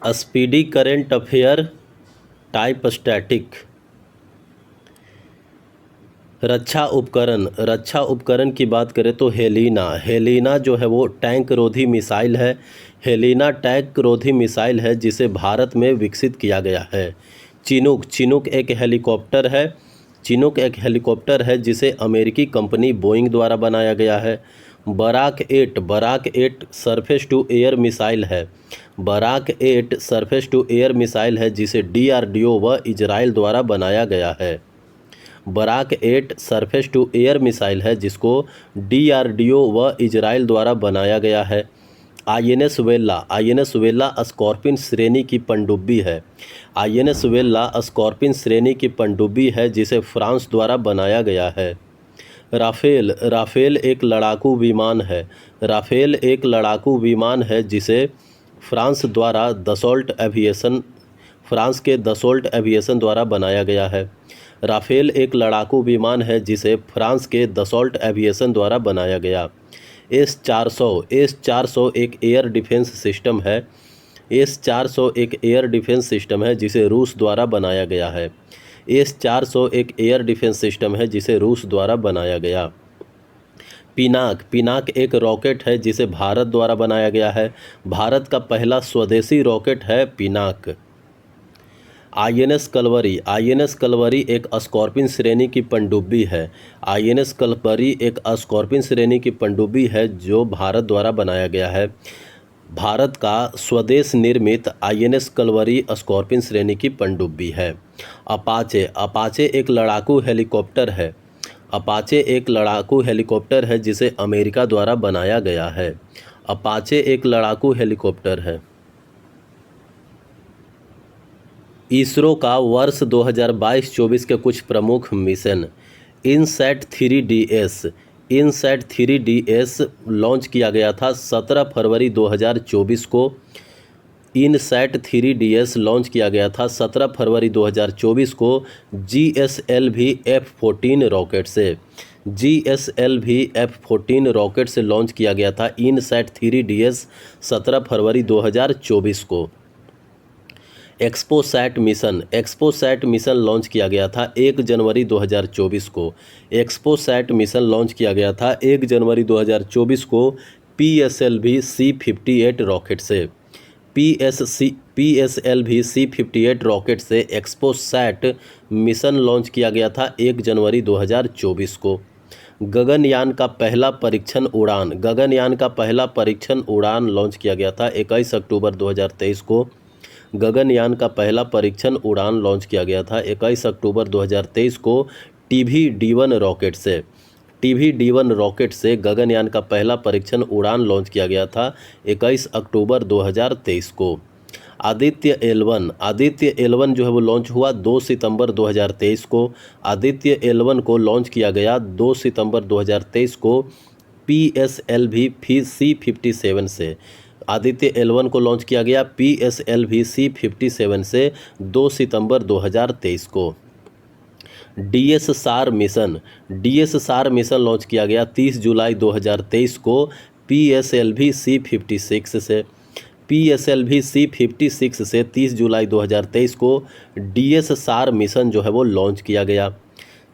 Speedy current affair type static. रक्षा उपकरण की बात करें तो हेलिना जो है वो टैंक रोधी मिसाइल है। हेलिना टैंक रोधी मिसाइल है जिसे भारत में विकसित किया गया है। चिनूक एक हेलीकॉप्टर है जिसे अमेरिकी कंपनी बोइंग द्वारा बनाया गया है। Barak 8 surface to air missile है। Barak 8 surface to air missile है जिसे DRDO व इजराइल द्वारा बनाया गया है। Barak 8 surface to air missile है जिसको DRDO व इजराइल द्वारा बनाया गया है। INS वेल्ला स्कॉर्पिन श्रेणी की पनडुब्बी है। INS वेल्ला स्कॉर्पिन श्रेणी की पनडुब्बी है जिसे फ्रांस द्वारा बनाया गया है। राफेल एक लड़ाकू विमान है। राफेल एक लड़ाकू विमान है जिसे फ्रांस के दसोल्ट एविएशन द्वारा बनाया गया है। राफेल एक लड़ाकू विमान है जिसे फ्रांस के दसोल्ट एविएशन द्वारा बनाया गया। S-400 एक एयर डिफेंस सिस्टम है। S-400 एक एयर डिफेंस सिस्टम है जिसे रूस द्वारा बनाया गया है। S-400 एक एयर डिफेंस सिस्टम है जिसे रूस द्वारा बनाया गया। पिनाक एक रॉकेट है जिसे भारत द्वारा बनाया गया है। भारत का पहला स्वदेशी रॉकेट है पिनाक। INS कलवरी एक स्कॉर्पिन श्रेणी की पनडुब्बी है। INS कलवरी एक स्कॉर्पिन श्रेणी की पनडुब्बी है जो भारत द्वारा बनाया गया है। भारत का स्वदेश निर्मित INS कलवरी स्कॉर्पिन श्रेणी की पनडुब्बी है। अपाचे एक लड़ाकू हेलीकॉप्टर है। अपाचे एक लड़ाकू हेलीकॉप्टर है जिसे अमेरिका द्वारा बनाया गया है। अपाचे एक लड़ाकू हेलीकॉप्टर है। इसरो का वर्ष 2022-24 के कुछ प्रमुख मिशन। इनसैट 3DS लॉन्च किया गया था 17 फरवरी 2024 को। इनसैट 3DS लॉन्च किया गया था 17 फरवरी 2024 को GSLV F-14 रॉकेट से। GSLV F-14 रॉकेट से लॉन्च किया गया था इनसैट 3DS 17 फरवरी 2024 को। एक्सपोसैट मिशन लॉन्च किया गया था 1 जनवरी 2024 को। एक्सपोसैट मिशन लॉन्च किया गया था 1 जनवरी 2024 को PSLV C-58 रॉकेट से। PSLV C-58 रॉकेट से एक्सपोसैट मिशन लॉन्च किया गया था 1 जनवरी 2024 को। गगनयान का पहला परीक्षण उड़ान लॉन्च किया गया था 21 अक्टूबर 2023 को। गगनयान का पहला परीक्षण उड़ान लॉन्च किया गया था 21 अक्टूबर 2023 को TB-D1 रॉकेट से गगनयान का पहला परीक्षण उड़ान लॉन्च किया गया था 21 अक्टूबर 2023 को। आदित्य L1 जो है वो लॉन्च हुआ 2 सितंबर 2023 को। आदित्य L1 को लॉन्च किया गया 2 सितंबर 2023 को PSLV C-57 से। आदित्य L1 को लॉन्च किया गया PSLV C-57 से 2 सितंबर 2023 को। DS SAR मिशन लॉन्च किया गया 30 जुलाई 2023 को PSLV C-56 से। PSLV C-56 से 30 जुलाई 2023 को DS SAR मिशन जो है वो लॉन्च किया गया।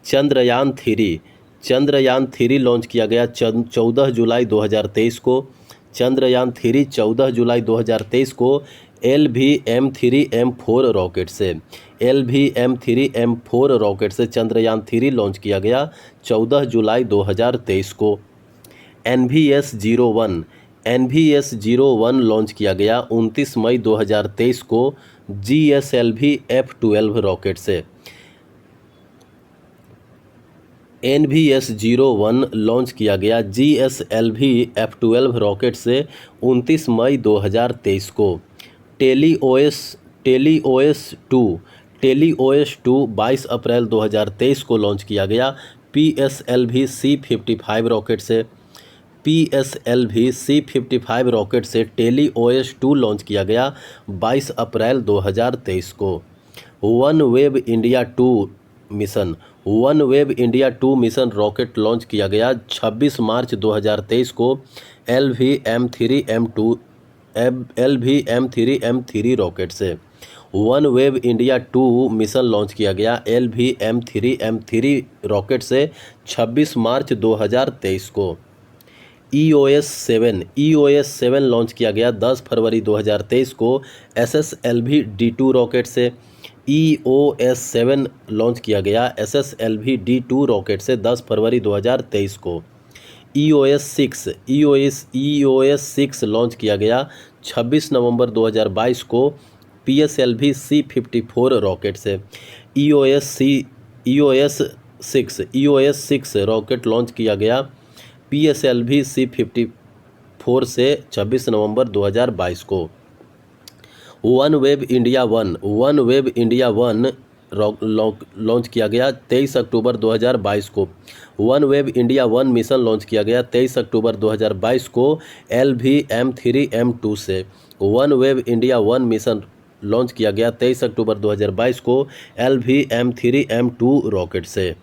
चंद्रयान 3 लॉन्च किया गया 14 जुलाई 2023 को। चंद्रयान 3 14 जुलाई 2023 को LVM-3M4 रॉकेट से। LVM-3M4 रॉकेट से चंद्रयान 3 लॉन्च किया गया 14 जुलाई 2023 को। NVS-01 लॉन्च किया गया 29 मई 2023 को GSLV F-12 रॉकेट से। NVS-01 लॉन्च किया गया GSLV F-12 रॉकेट से 29 मई 2023 को। टेलीओएस 2 22 अप्रैल 2023 को लॉन्च किया गया PSLV C-55 रॉकेट से। PSLV C-55 रॉकेट से टेलीओएस 2 लॉन्च किया गया 22 अप्रैल 2023 को। One web India 2 mission rocket launch किया गया 26 मार्च 2023 को LV-M3 रॉकेट से। One wave India 2 mission launch किया गया LV-M3 रॉकेट से 26 मार्च 2023 को। EOS-7 लॉन्च किया गया 10 फरवरी 2023 को SSLV-D2 रॉकेट से। EOS-7 लॉन्च किया गया SSLV-D2 रॉकेट से 10 फरवरी 2023 को। EOS-6 लॉन्च किया गया 26 नवंबर 2022 को PSLV-C-54 रॉकेट से। EOS-6 रॉकेट लॉन्च किया गया PSLV-C-54 से 26 नवंबर 2022 को। वन वेव इंडिया 1 लॉन्च किया गया 23 अक्टूबर 2022 को। One wave India 1 mission launch किया गया 23 अक्टूबर 2022 को LV-M3 से। One wave India 1 mission launch किया गया 23 अक्टूबर 2022 को LV-M3 रॉकेट से।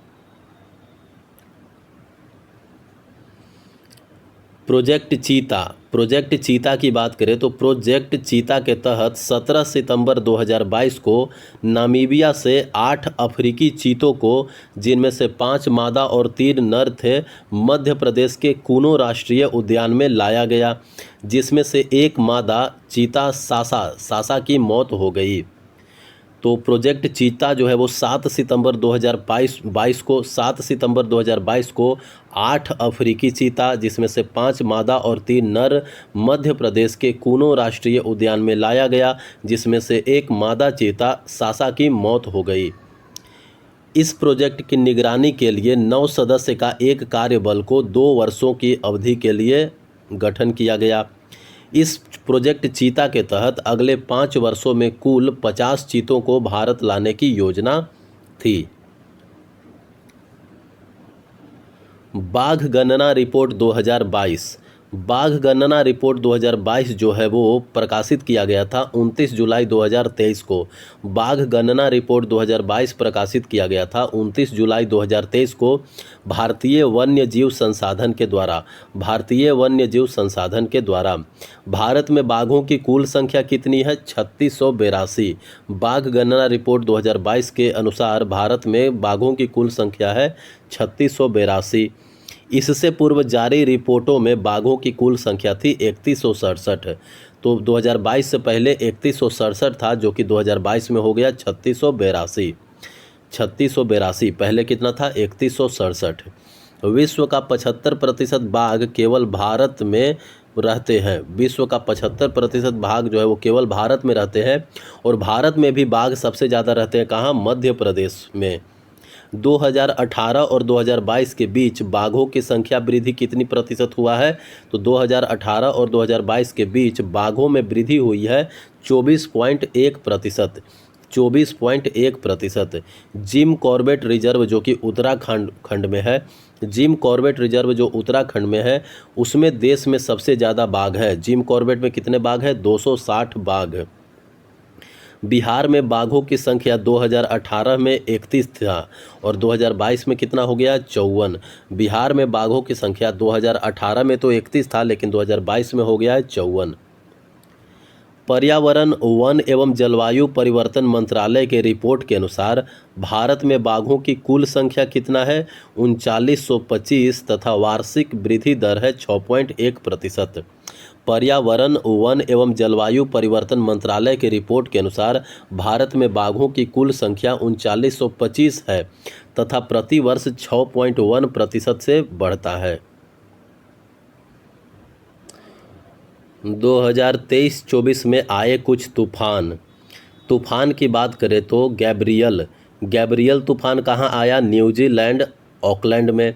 प्रोजेक्ट चीता की बात करें तो प्रोजेक्ट चीता के तहत 17 सितंबर 2022 को नामीबिया से 8 अफ्रीकी चीतों को, जिनमें से 5 मादा और 3 नर थे, मध्य प्रदेश के कूनो राष्ट्रीय उद्यान में लाया गया, जिसमें से एक मादा चीता सासा की मौत हो गई। तो प्रोजेक्ट चीता जो है वो 7 सितंबर 2022 को 8 अफ्रीकी चीता, जिसमें से 5 मादा और 3 नर, मध्य प्रदेश के कूनो राष्ट्रीय उद्यान में लाया गया, जिसमें से एक मादा चीता सासा की मौत हो गई। इस प्रोजेक्ट की निगरानी के लिए 9 सदस्य का एक कार्यबल को 2 वर्षों की अवधि के लिए गठन किया गया। इस प्रोजेक्ट चीता के तहत अगले 5 वर्षों में कुल 50 चीतों को भारत लाने की योजना थी। बाघ गणना रिपोर्ट 2022 जो है वो प्रकाशित किया गया था 29 जुलाई 2023 को। बाघ गणना रिपोर्ट 2022 प्रकाशित किया गया था 29 जुलाई 2023 को भारतीय वन्य जीव संसाधन के द्वारा। भारत में बाघों की कुल संख्या कितनी है? 3682। बाघ गणना रिपोर्ट 2022 के अनुसार भारत में बाघों की कुल संख्या है 3682। इससे पूर्व जारी रिपोर्टों में बाघों की कुल संख्या थी 3167। तो 2022 से पहले 3167 था, जो कि 2022 में हो गया 3682। पहले कितना था? 3167। विश्व का 75% बाघ केवल भारत में रहते हैं। विश्व का 75% बाघ जो है वो केवल भारत में रहते हैं, और भारत में भी बाघ सबसे ज़्यादा रहते हैं कहाँ? मध्य प्रदेश में। 2018 और 2022 के बीच बाघों की संख्या वृद्धि कितनी प्रतिशत हुआ है? तो 2018 और 2022 के बीच बाघों में वृद्धि हुई है 24.1%। जिम कॉर्बेट रिजर्व जो कि उत्तराखंड में है, जिम कॉर्बेट रिजर्व जो उत्तराखंड में है, उसमें देश में सबसे ज़्यादा बाघ है। जिम कॉर्बेट में कितने बाघ है? 260 बाघ। बिहार में बाघों की संख्या 2018 में 31 था और 2022 में कितना हो गया? 54। बिहार में बाघों की संख्या 2018 में तो 31 था, लेकिन 2022 में हो गया है 54। पर्यावरण, वन एवं जलवायु परिवर्तन मंत्रालय के रिपोर्ट के अनुसार भारत में बाघों की कुल संख्या कितना है? 3925 तथा वार्षिक वृद्धि दर है 6.1%। पर्यावरण, वन एवं जलवायु परिवर्तन मंत्रालय के रिपोर्ट के अनुसार भारत में बाघों की कुल संख्या 3925 है तथा प्रति वर्ष 6.1% से बढ़ता है। 2023-24 में आए कुछ तूफान की बात करें तो गैब्रियल तूफान कहाँ आया? न्यूजीलैंड, ऑकलैंड में।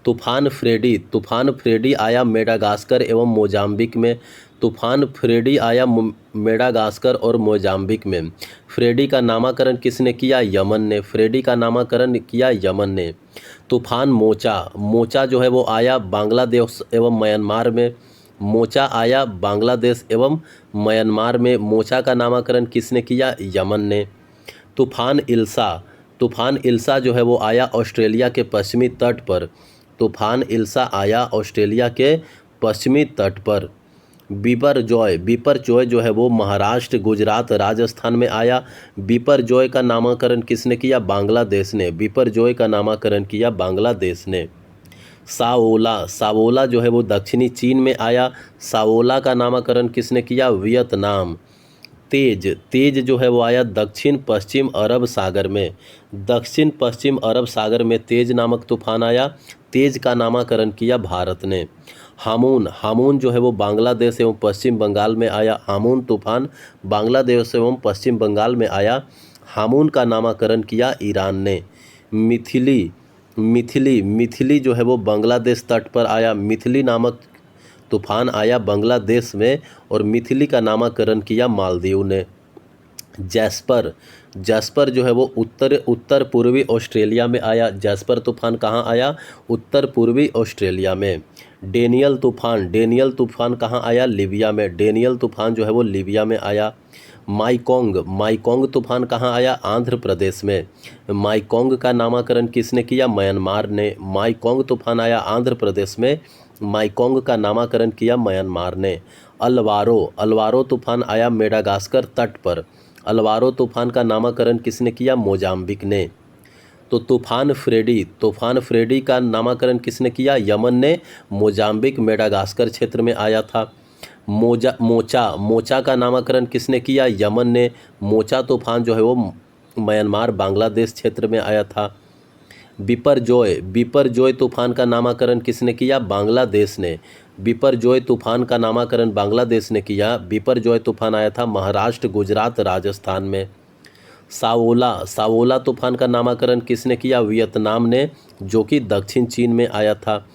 तूफान फ्रेडी आया मेडागास्कर एवं मोजाम्बिक में। तूफान फ्रेडी आया मेडागास्कर और मोजाम्बिक में। फ्रेडी का नामकरण किसने किया? यमन ने। फ्रेडी का नामकरण किया यमन ने। तूफान मोचा जो है वो आया बांग्लादेश एवं म्यांमार में। मोचा आया बांग्लादेश एवं म्यांमार में। मोचा का नामकरण किसने किया? यमन ने। तूफान इल्सा जो है वो आया ऑस्ट्रेलिया के पश्चिमी तट पर। तूफान इल्सा आया ऑस्ट्रेलिया के पश्चिमी तट पर। बिपरजॉय जो है वो महाराष्ट्र, गुजरात, राजस्थान में आया। बिपरजॉय का नामकरण किसने किया? बांग्लादेश ने। बिपरजॉय का नामकरण किया बांग्लादेश ने। सावोला जो है वो दक्षिणी चीन में आया। सावोला का नामकरण किसने किया? वियतनाम। तेज जो है वो आया दक्षिण पश्चिम अरब सागर में। दक्षिण पश्चिम अरब सागर में तेज नामक तूफान आया। तेज का नामकरण किया भारत ने। हामून जो है वो बांग्लादेश एवं पश्चिम बंगाल में आया। हामून तूफान बांग्लादेश एवं पश्चिम बंगाल में आया। हामून का नामकरण किया ईरान ने। मिथिली जो है वो बांग्लादेश तट पर आया। मिथिली नामक तूफान आया बांग्लादेश में और मिथिली का नामकरण किया मालदीव ने। जैस्पर जो है वो उत्तर पूर्वी ऑस्ट्रेलिया में आया। जैस्पर तूफान कहाँ आया? उत्तर पूर्वी ऑस्ट्रेलिया में। डेनियल तूफान कहाँ आया? लीबिया में। डेनियल तूफान जो है वो लीबिया में आया। माईकोंग तूफान कहाँ आया? आंध्र प्रदेश में। माईकोंग का नामकरण किसने किया? म्यांमार ने। माईकोंग तूफान आया आंध्र प्रदेश में। माईकोंग का नामकरण किया म्यांमार ने। अल्वारो तूफान आया मेडागास्कर तट पर। अल्वारो तूफान का नामकरण किसने किया? मोजाम्बिक ने। तो तूफान फ्रेडी का नामकरण किसने किया? यमन ने। मोजाम्बिक मेडागास्कर क्षेत्र में आया था। मोचा का नामकरण किसने किया? यमन ने। मोचा तूफान जो है वो म्यांमार बांग्लादेश क्षेत्र में आया था। बिपरजॉय तूफान का नामकरण किसने किया? बांग्लादेश ने। बिपरजॉय तूफान का नामकरण बांग्लादेश ने किया। बिपरजॉय तूफान आया था महाराष्ट्र, गुजरात, राजस्थान में। सावोला तूफान का नामकरण किसने किया? वियतनाम ने, जो कि दक्षिण चीन में आया था।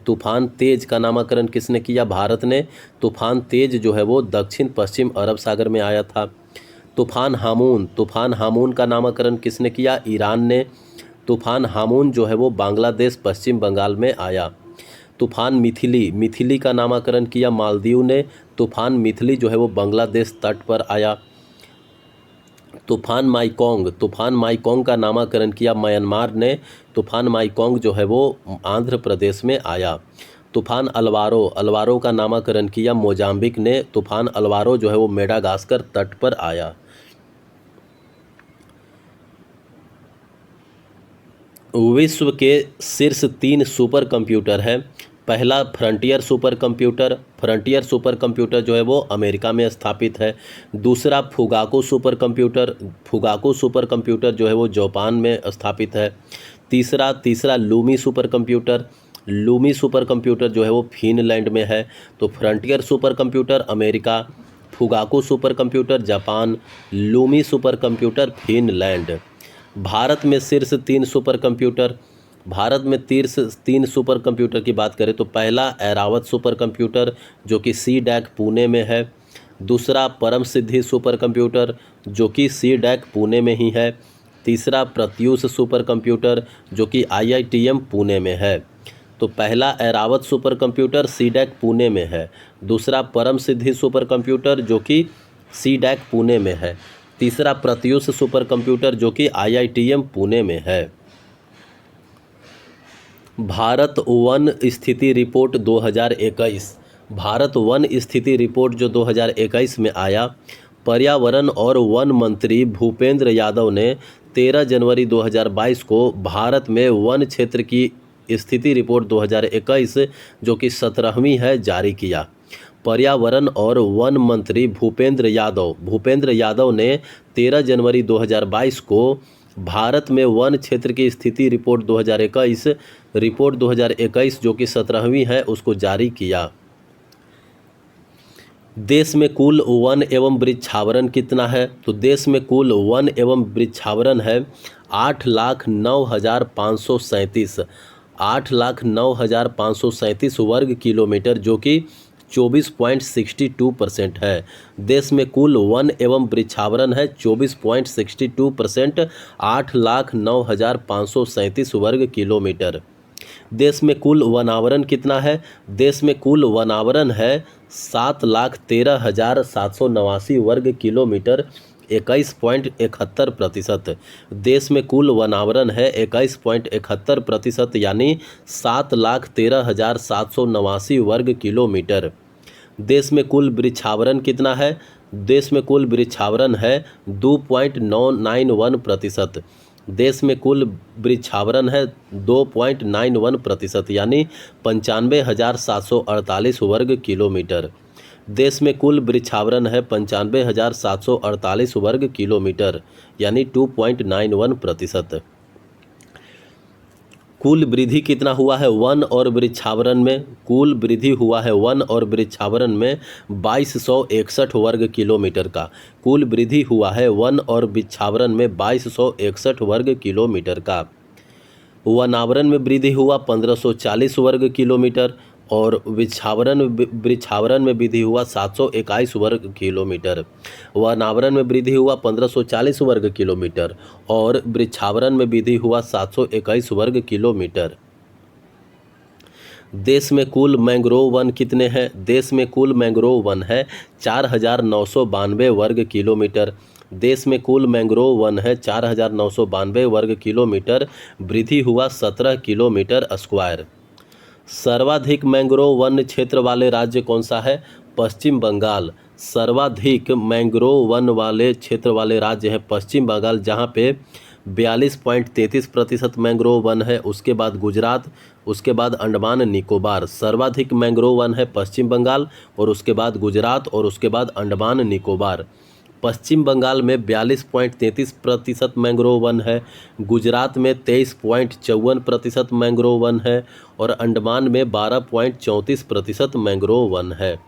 तूफान तेज का नामकरण किसने किया? भारत ने। तूफान तेज जो है वो दक्षिण पश्चिम अरब सागर में आया था। तूफान हामून का नामकरण किसने किया? ईरान ने। तूफान हामून जो है वो बांग्लादेश, पश्चिम बंगाल में आया। तूफान मिथिली का नामकरण किया मालदीव ने। तूफान मिथिली जो है वो बांग्लादेश तट पर आया। तूफान माईकोंग का नामकरण किया म्यांमार ने। तूफान माईकोंग जो है वो आंध्र प्रदेश में आया। तूफान अल्वारो का नामकरण किया मोजाम्बिक ने। तूफान अल्वारो जो है वो मेडागास्कर तट पर आया। विश्व के शीर्ष 3 सुपर कंप्यूटर है। पहला फ्रंटियर सुपर कंप्यूटर जो है वो अमेरिका में स्थापित है। दूसरा फुगाकू सुपर कंप्यूटर जो है वो जापान में स्थापित है। तीसरा लूमी सुपर कंप्यूटर जो है वो फिनलैंड में है। तो frontier super computer America, Fugaku super computer Japan, Lumi super computer Finland. Bharat में शीर्ष 3 सुपर कंप्यूटर। भारत में 3 सुपर कंप्यूटर की बात करें तो पहला ऐरावत सुपर कंप्यूटर जो कि CDAC पुणे में है। दूसरा परम सिद्धि सुपर कंप्यूटर जो कि CDAC पुणे में ही है। तीसरा प्रत्यूष सुपर कंप्यूटर जो कि IITM पुणे में है। तो पहला Airavat super computer CDAC Pune में है। दूसरा परम सिद्धि सुपर कंप्यूटर जो कि CDAC पुणे में है। तीसरा प्रत्यूष सुपर कंप्यूटर जो कि IITM पुणे में है। भारत वन स्थिति रिपोर्ट 2021। भारत वन स्थिति रिपोर्ट जो 2021 में आया, पर्यावरण और वन मंत्री भूपेंद्र यादव ने 13 जनवरी 2022 को भारत में वन क्षेत्र की स्थिति रिपोर्ट 2021 जो कि 17वीं है जारी किया। पर्यावरण और वन मंत्री भूपेंद्र यादव ने 13 जनवरी 2022 को भारत में वन क्षेत्र की स्थिति रिपोर्ट 2021 जो कि 17वीं है उसको जारी किया। देश में कुल वन एवं वृक्षावरण कितना है? तो देश में कुल वन एवं वृक्षावरण है 8,09,537 वर्ग किलोमीटर जो कि 24.62% है। देश में कुल वन एवं वृक्षावरण है 24.62%, 8,09,537 वर्ग किलोमीटर। देश में कुल वनावरण कितना है? देश में कुल वनावरण है 7,13,789 वर्ग किलोमीटर, 21.71%। देश में कुल वनावरण है 21.71% यानी 7,13,789 वर्ग किलोमीटर। देश में कुल वृक्षावरण कितना है? देश में कुल वृक्षावरण है 2.991%। देश में कुल वृक्षावरण है 2.91%, यानी 95,748 वर्ग किलोमीटर। देश में कुल वृक्षावरण है 95,748 वर्ग किलोमीटर, यानी 2.91%। कुल वृद्धि कितना हुआ है वन और वृक्षावरण में? कुल वृद्धि हुआ है वन और वृक्षावरण में 2261 वर्ग किलोमीटर का। कुल वृद्धि हुआ है वन और वृक्षावरण में 2261 वर्ग किलोमीटर का। वनावरण में वृद्धि हुआ 1540 वर्ग किलोमीटर और वृक्षावरण में वृद्धि हुआ 721 वर्ग किलोमीटर। वनावरण में वृद्धि हुआ 1540 वर्ग किलोमीटर और वृक्षावरण में वृद्धि हुआ 721 वर्ग किलोमीटर। देश में कुल मैंग्रोव वन कितने हैं? देश में कुल मैंग्रोव वन है 4,992 वर्ग किलोमीटर। देश में कुल मैंग्रोव वन है 4,992 वर्ग किलोमीटर। वृद्धि हुआ 17 किलोमीटर स्क्वायर। सर्वाधिक मैंग्रोव वन क्षेत्र वाले राज्य कौन सा है? पश्चिम बंगाल। सर्वाधिक मैंग्रोव वन वाले क्षेत्र वाले राज्य है पश्चिम बंगाल, जहाँ पे 42.33% मैंग्रोव वन है। उसके बाद गुजरात, उसके बाद अंडमान निकोबार। सर्वाधिक मैंग्रोव वन है पश्चिम बंगाल और उसके बाद गुजरात और उसके बाद अंडमान निकोबार। पश्चिम बंगाल में 42.33% मैंग्रोव वन है, गुजरात में 23.54% मैंग्रोव वन है और अंडमान में 12.34% मैंग्रोव वन है।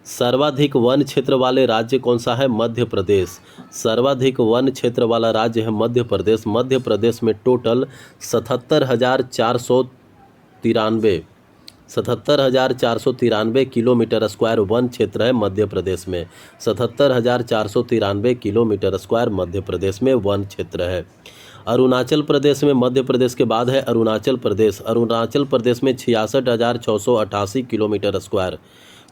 सर्वाधिक वन क्षेत्र वाले राज्य कौन सा है? मध्य प्रदेश। सर्वाधिक वन क्षेत्र वाला राज्य है मध्य प्रदेश। मध्य प्रदेश में टोटल 77,493 किलोमीटर स्क्वायर वन क्षेत्र है मध्य प्रदेश में। 77,493 किलोमीटर स्क्वायर मध्य प्रदेश में वन क्षेत्र है। अरुणाचल प्रदेश में मध्य प्रदेश के बाद है अरुणाचल प्रदेश। अरुणाचल प्रदेश में 66,688 kilometre square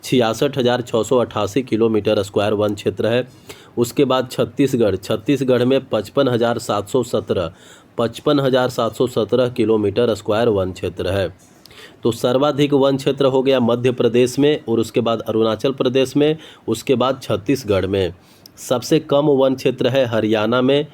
66,688 kilometre square one क्षेत्र है। उसके बाद छत्तीसगढ़। छत्तीसगढ़ में 55,717 किलोमीटर स्क्वायर वन क्षेत्र है। तो सर्वाधिक वन क्षेत्र हो गया मध्य प्रदेश में और उसके बाद अरुणाचल प्रदेश में, उसके बाद छत्तीसगढ़ में। सबसे कम वन क्षेत्र है हरियाणा में।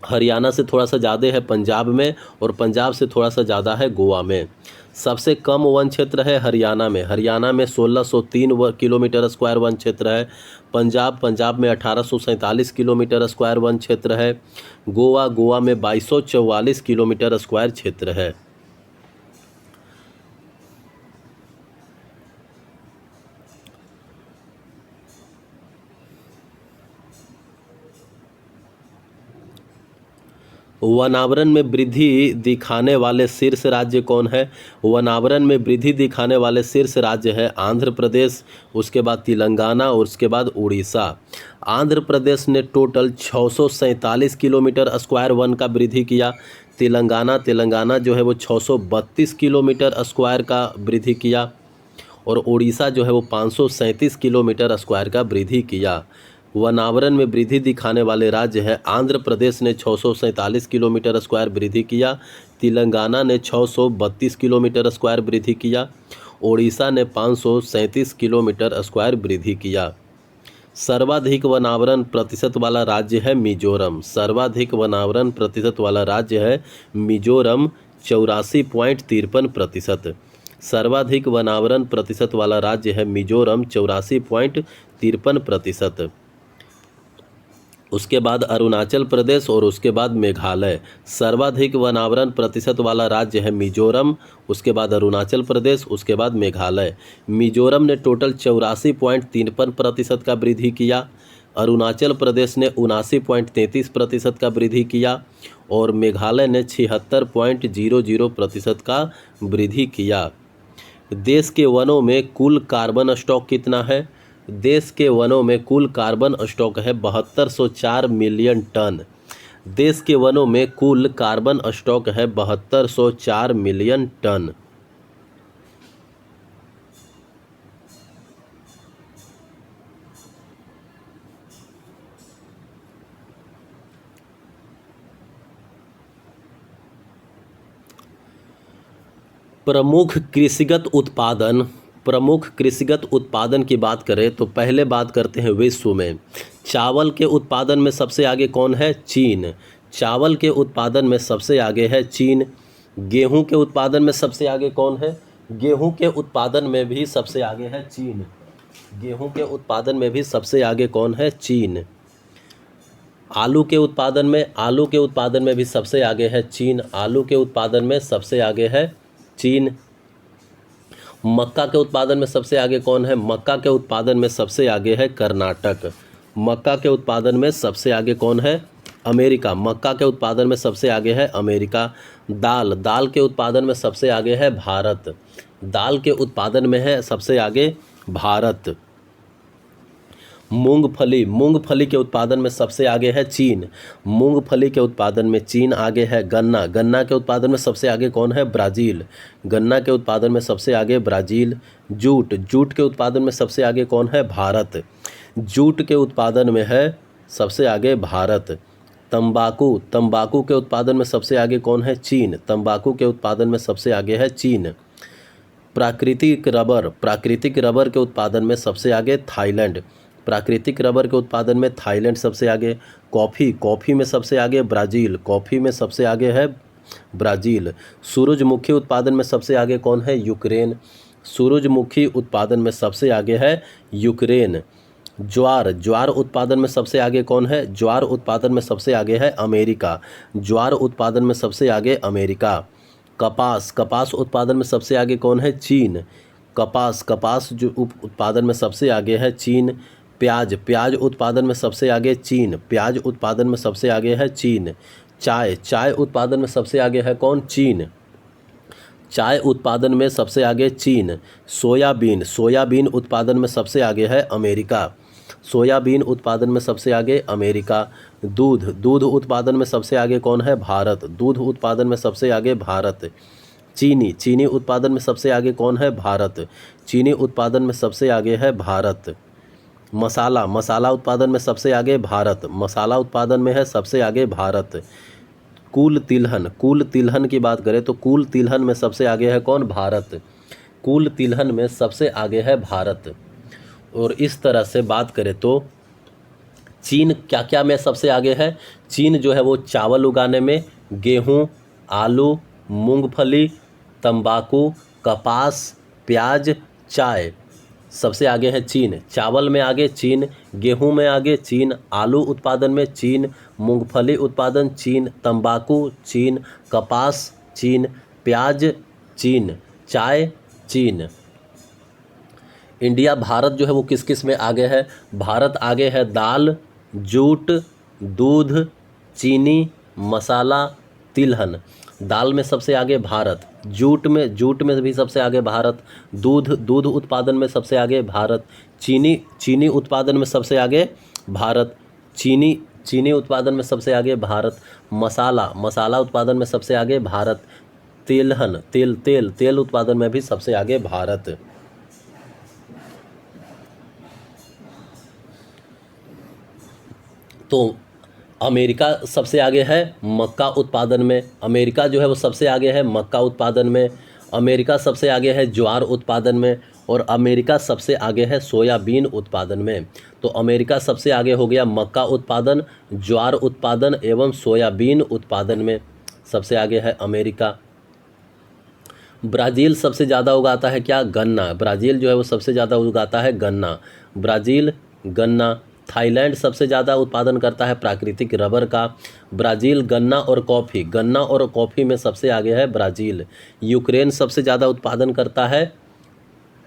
हरियाणा से थोड़ा सा ज़्यादा है पंजाब में और पंजाब से थोड़ा सा ज़्यादा है गोवा में। सबसे कम वन क्षेत्र है हरियाणा में। हरियाणा में 1603 किलोमीटर स्क्वायर वन क्षेत्र है। पंजाब में 1847 किलोमीटर स्क्वायर वन क्षेत्र है। गोवा में 2244 किलोमीटर स्क्वायर क्षेत्र है। वनावरण में वृद्धि दिखाने वाले शीर्ष राज्य कौन है? वनावरण में वृद्धि दिखाने वाले शीर्ष राज्य है आंध्र प्रदेश, उसके बाद तेलंगाना और उसके बाद उड़ीसा। आंध्र प्रदेश ने टोटल 647 किलोमीटर स्क्वायर वन का वृद्धि किया। तेलंगाना जो है वो 632 किलोमीटर स्क्वायर का वृद्धि किया और उड़ीसा जो है वो 537 किलोमीटर स्क्वायर का वृद्धि किया। वनावरण में वृद्धि दिखाने वाले राज्य है आंध्र प्रदेश ने 647 किलोमीटर स्क्वायर वृद्धि किया, तेलंगाना ने 632 किलोमीटर स्क्वायर वृद्धि किया, ओडिशा ने 537 किलोमीटर स्क्वायर वृद्धि किया। सर्वाधिक वनावरण प्रतिशत वाला राज्य है मिजोरम। सर्वाधिक वनावरण प्रतिशत वाला राज्य है मिजोरम 84.53%। सर्वाधिक वनावरण प्रतिशत वाला राज्य है मिजोरम 84.53%। उसके बाद अरुणाचल प्रदेश और उसके बाद मेघालय। सर्वाधिक वनावरण प्रतिशत वाला राज्य है मिजोरम, उसके बाद अरुणाचल प्रदेश, उसके बाद मेघालय। मिजोरम ने टोटल 84.53% का वृद्धि किया, अरुणाचल प्रदेश ने 79.33% का वृद्धि किया और मेघालय ने 76.00% का वृद्धि किया। देश के वनों में कुल कार्बन स्टॉक कितना है? देश के वनों में कुल कार्बन स्टॉक है 7204 मिलियन टन। देश के वनों में कुल कार्बन स्टॉक है 7204 मिलियन टन। प्रमुख कृषिगत उत्पादन प्रमुख कृषिगत उत्पादन की बात करें तो पहले बात करते हैं विश्व में। चावल के उत्पादन में सबसे आगे कौन है? चीन। चावल के उत्पादन में सबसे आगे है चीन। गेहूं के उत्पादन में सबसे आगे कौन है? गेहूं के उत्पादन में भी सबसे आगे है चीन। गेहूं के उत्पादन में भी सबसे आगे कौन है? चीन। आलू के उत्पादन में भी सबसे आगे है चीन। आलू के उत्पादन में सबसे आगे है चीन। मक्का के उत्पादन में सबसे आगे कौन है? मक्का के उत्पादन में सबसे आगे है कर्नाटक। मक्का के उत्पादन में सबसे आगे कौन है? अमेरिका। मक्का के उत्पादन में सबसे आगे है अमेरिका। दाल के उत्पादन में सबसे आगे है भारत। दाल के उत्पादन में है सबसे आगे भारत। मूंगफली के उत्पादन में सबसे आगे है चीन। मूंगफली के उत्पादन में चीन आगे है। गन्ना के उत्पादन में सबसे आगे कौन है? ब्राज़ील। गन्ना के उत्पादन में सबसे आगे ब्राज़ील। जूट के उत्पादन में सबसे आगे कौन है? भारत। जूट के उत्पादन में है सबसे आगे भारत। तंबाकू के उत्पादन में सबसे आगे कौन है? चीन। तंबाकू के उत्पादन में सबसे आगे है चीन। प्राकृतिक रबर के उत्पादन में सबसे आगे थाईलैंड। प्राकृतिक रबर के उत्पादन में थाईलैंड सबसे आगे। कॉफ़ी में सबसे आगे ब्राज़ील। कॉफ़ी में सबसे आगे है ब्राज़ील। सूरजमुखी उत्पादन में सबसे आगे कौन है? यूक्रेन। सूरजमुखी उत्पादन में सबसे आगे है यूक्रेन। ज्वार उत्पादन में सबसे आगे कौन है? ज्वार उत्पादन में सबसे आगे है अमेरिका। ज्वार उत्पादन में सबसे आगे अमेरिका। कपास उत्पादन में सबसे आगे कौन है? चीन। कपास जो उत्पादन में सबसे आगे है चीन। प्याज उत्पादन में सबसे आगे चीन। प्याज उत्पादन में सबसे आगे है चीन। चाय उत्पादन में सबसे आगे है कौन? चीन। चाय उत्पादन में सबसे आगे चीन। सोयाबीन उत्पादन में सबसे आगे है अमेरिका। सोयाबीन उत्पादन में सबसे आगे अमेरिका। दूध उत्पादन में सबसे आगे कौन है? भारत। दूध उत्पादन में सबसे आगे भारत। चीनी उत्पादन में सबसे आगे कौन है? भारत। चीनी उत्पादन में सबसे आगे है भारत। मसाला उत्पादन में सबसे आगे भारत। मसाला उत्पादन में है सबसे आगे भारत। कुल तिलहन की बात करें तो कुल तिलहन में सबसे आगे है कौन? भारत। कुल तिलहन में सबसे आगे है भारत। और इस तरह से बात करें तो चीन क्या में सबसे आगे है? चीन जो है वो चावल उगाने में, गेहूं, आलू, मूंगफली, तंबाकू, कपास, प्याज, चाय सबसे आगे है चीन। चावल में आगे चीन, गेहूं में आगे चीन, आलू उत्पादन में चीन, मूंगफली उत्पादन चीन, तंबाकू चीन, कपास चीन, प्याज चीन, चाय चीन। भारत जो है वो किस में आगे है? भारत आगे है दाल, जूट, दूध, चीनी, मसाला, तिलहन। दाल में सबसे आगे भारत। जूट में भी सबसे आगे भारत। दूध उत्पादन में सबसे आगे भारत। चीनी उत्पादन में सबसे आगे भारत। चीनी उत्पादन में सबसे आगे भारत। मसाला उत्पादन में सबसे आगे भारत। तिलहन तेल उत्पादन में भी सबसे आगे भारत। तो अमेरिका सबसे आगे है मक्का उत्पादन में। अमेरिका जो है वो सबसे आगे है मक्का उत्पादन में। अमेरिका सबसे आगे है ज्वार उत्पादन में। और अमेरिका सबसे आगे है सोयाबीन उत्पादन में। तो अमेरिका सबसे आगे हो गया मक्का उत्पादन, ज्वार उत्पादन एवं सोयाबीन उत्पादन में सबसे आगे है अमेरिका। ब्राज़ील सबसे ज़्यादा उगाता है क्या? गन्ना। ब्राज़ील जो है वो सबसे ज़्यादा उगाता है गन्ना। ब्राज़ील गन्ना। थाईलैंड सबसे ज़्यादा उत्पादन करता है प्राकृतिक रबर का। ब्राज़ील गन्ना और कॉफ़ी में सबसे आगे है ब्राज़ील। यूक्रेन सबसे ज़्यादा उत्पादन करता है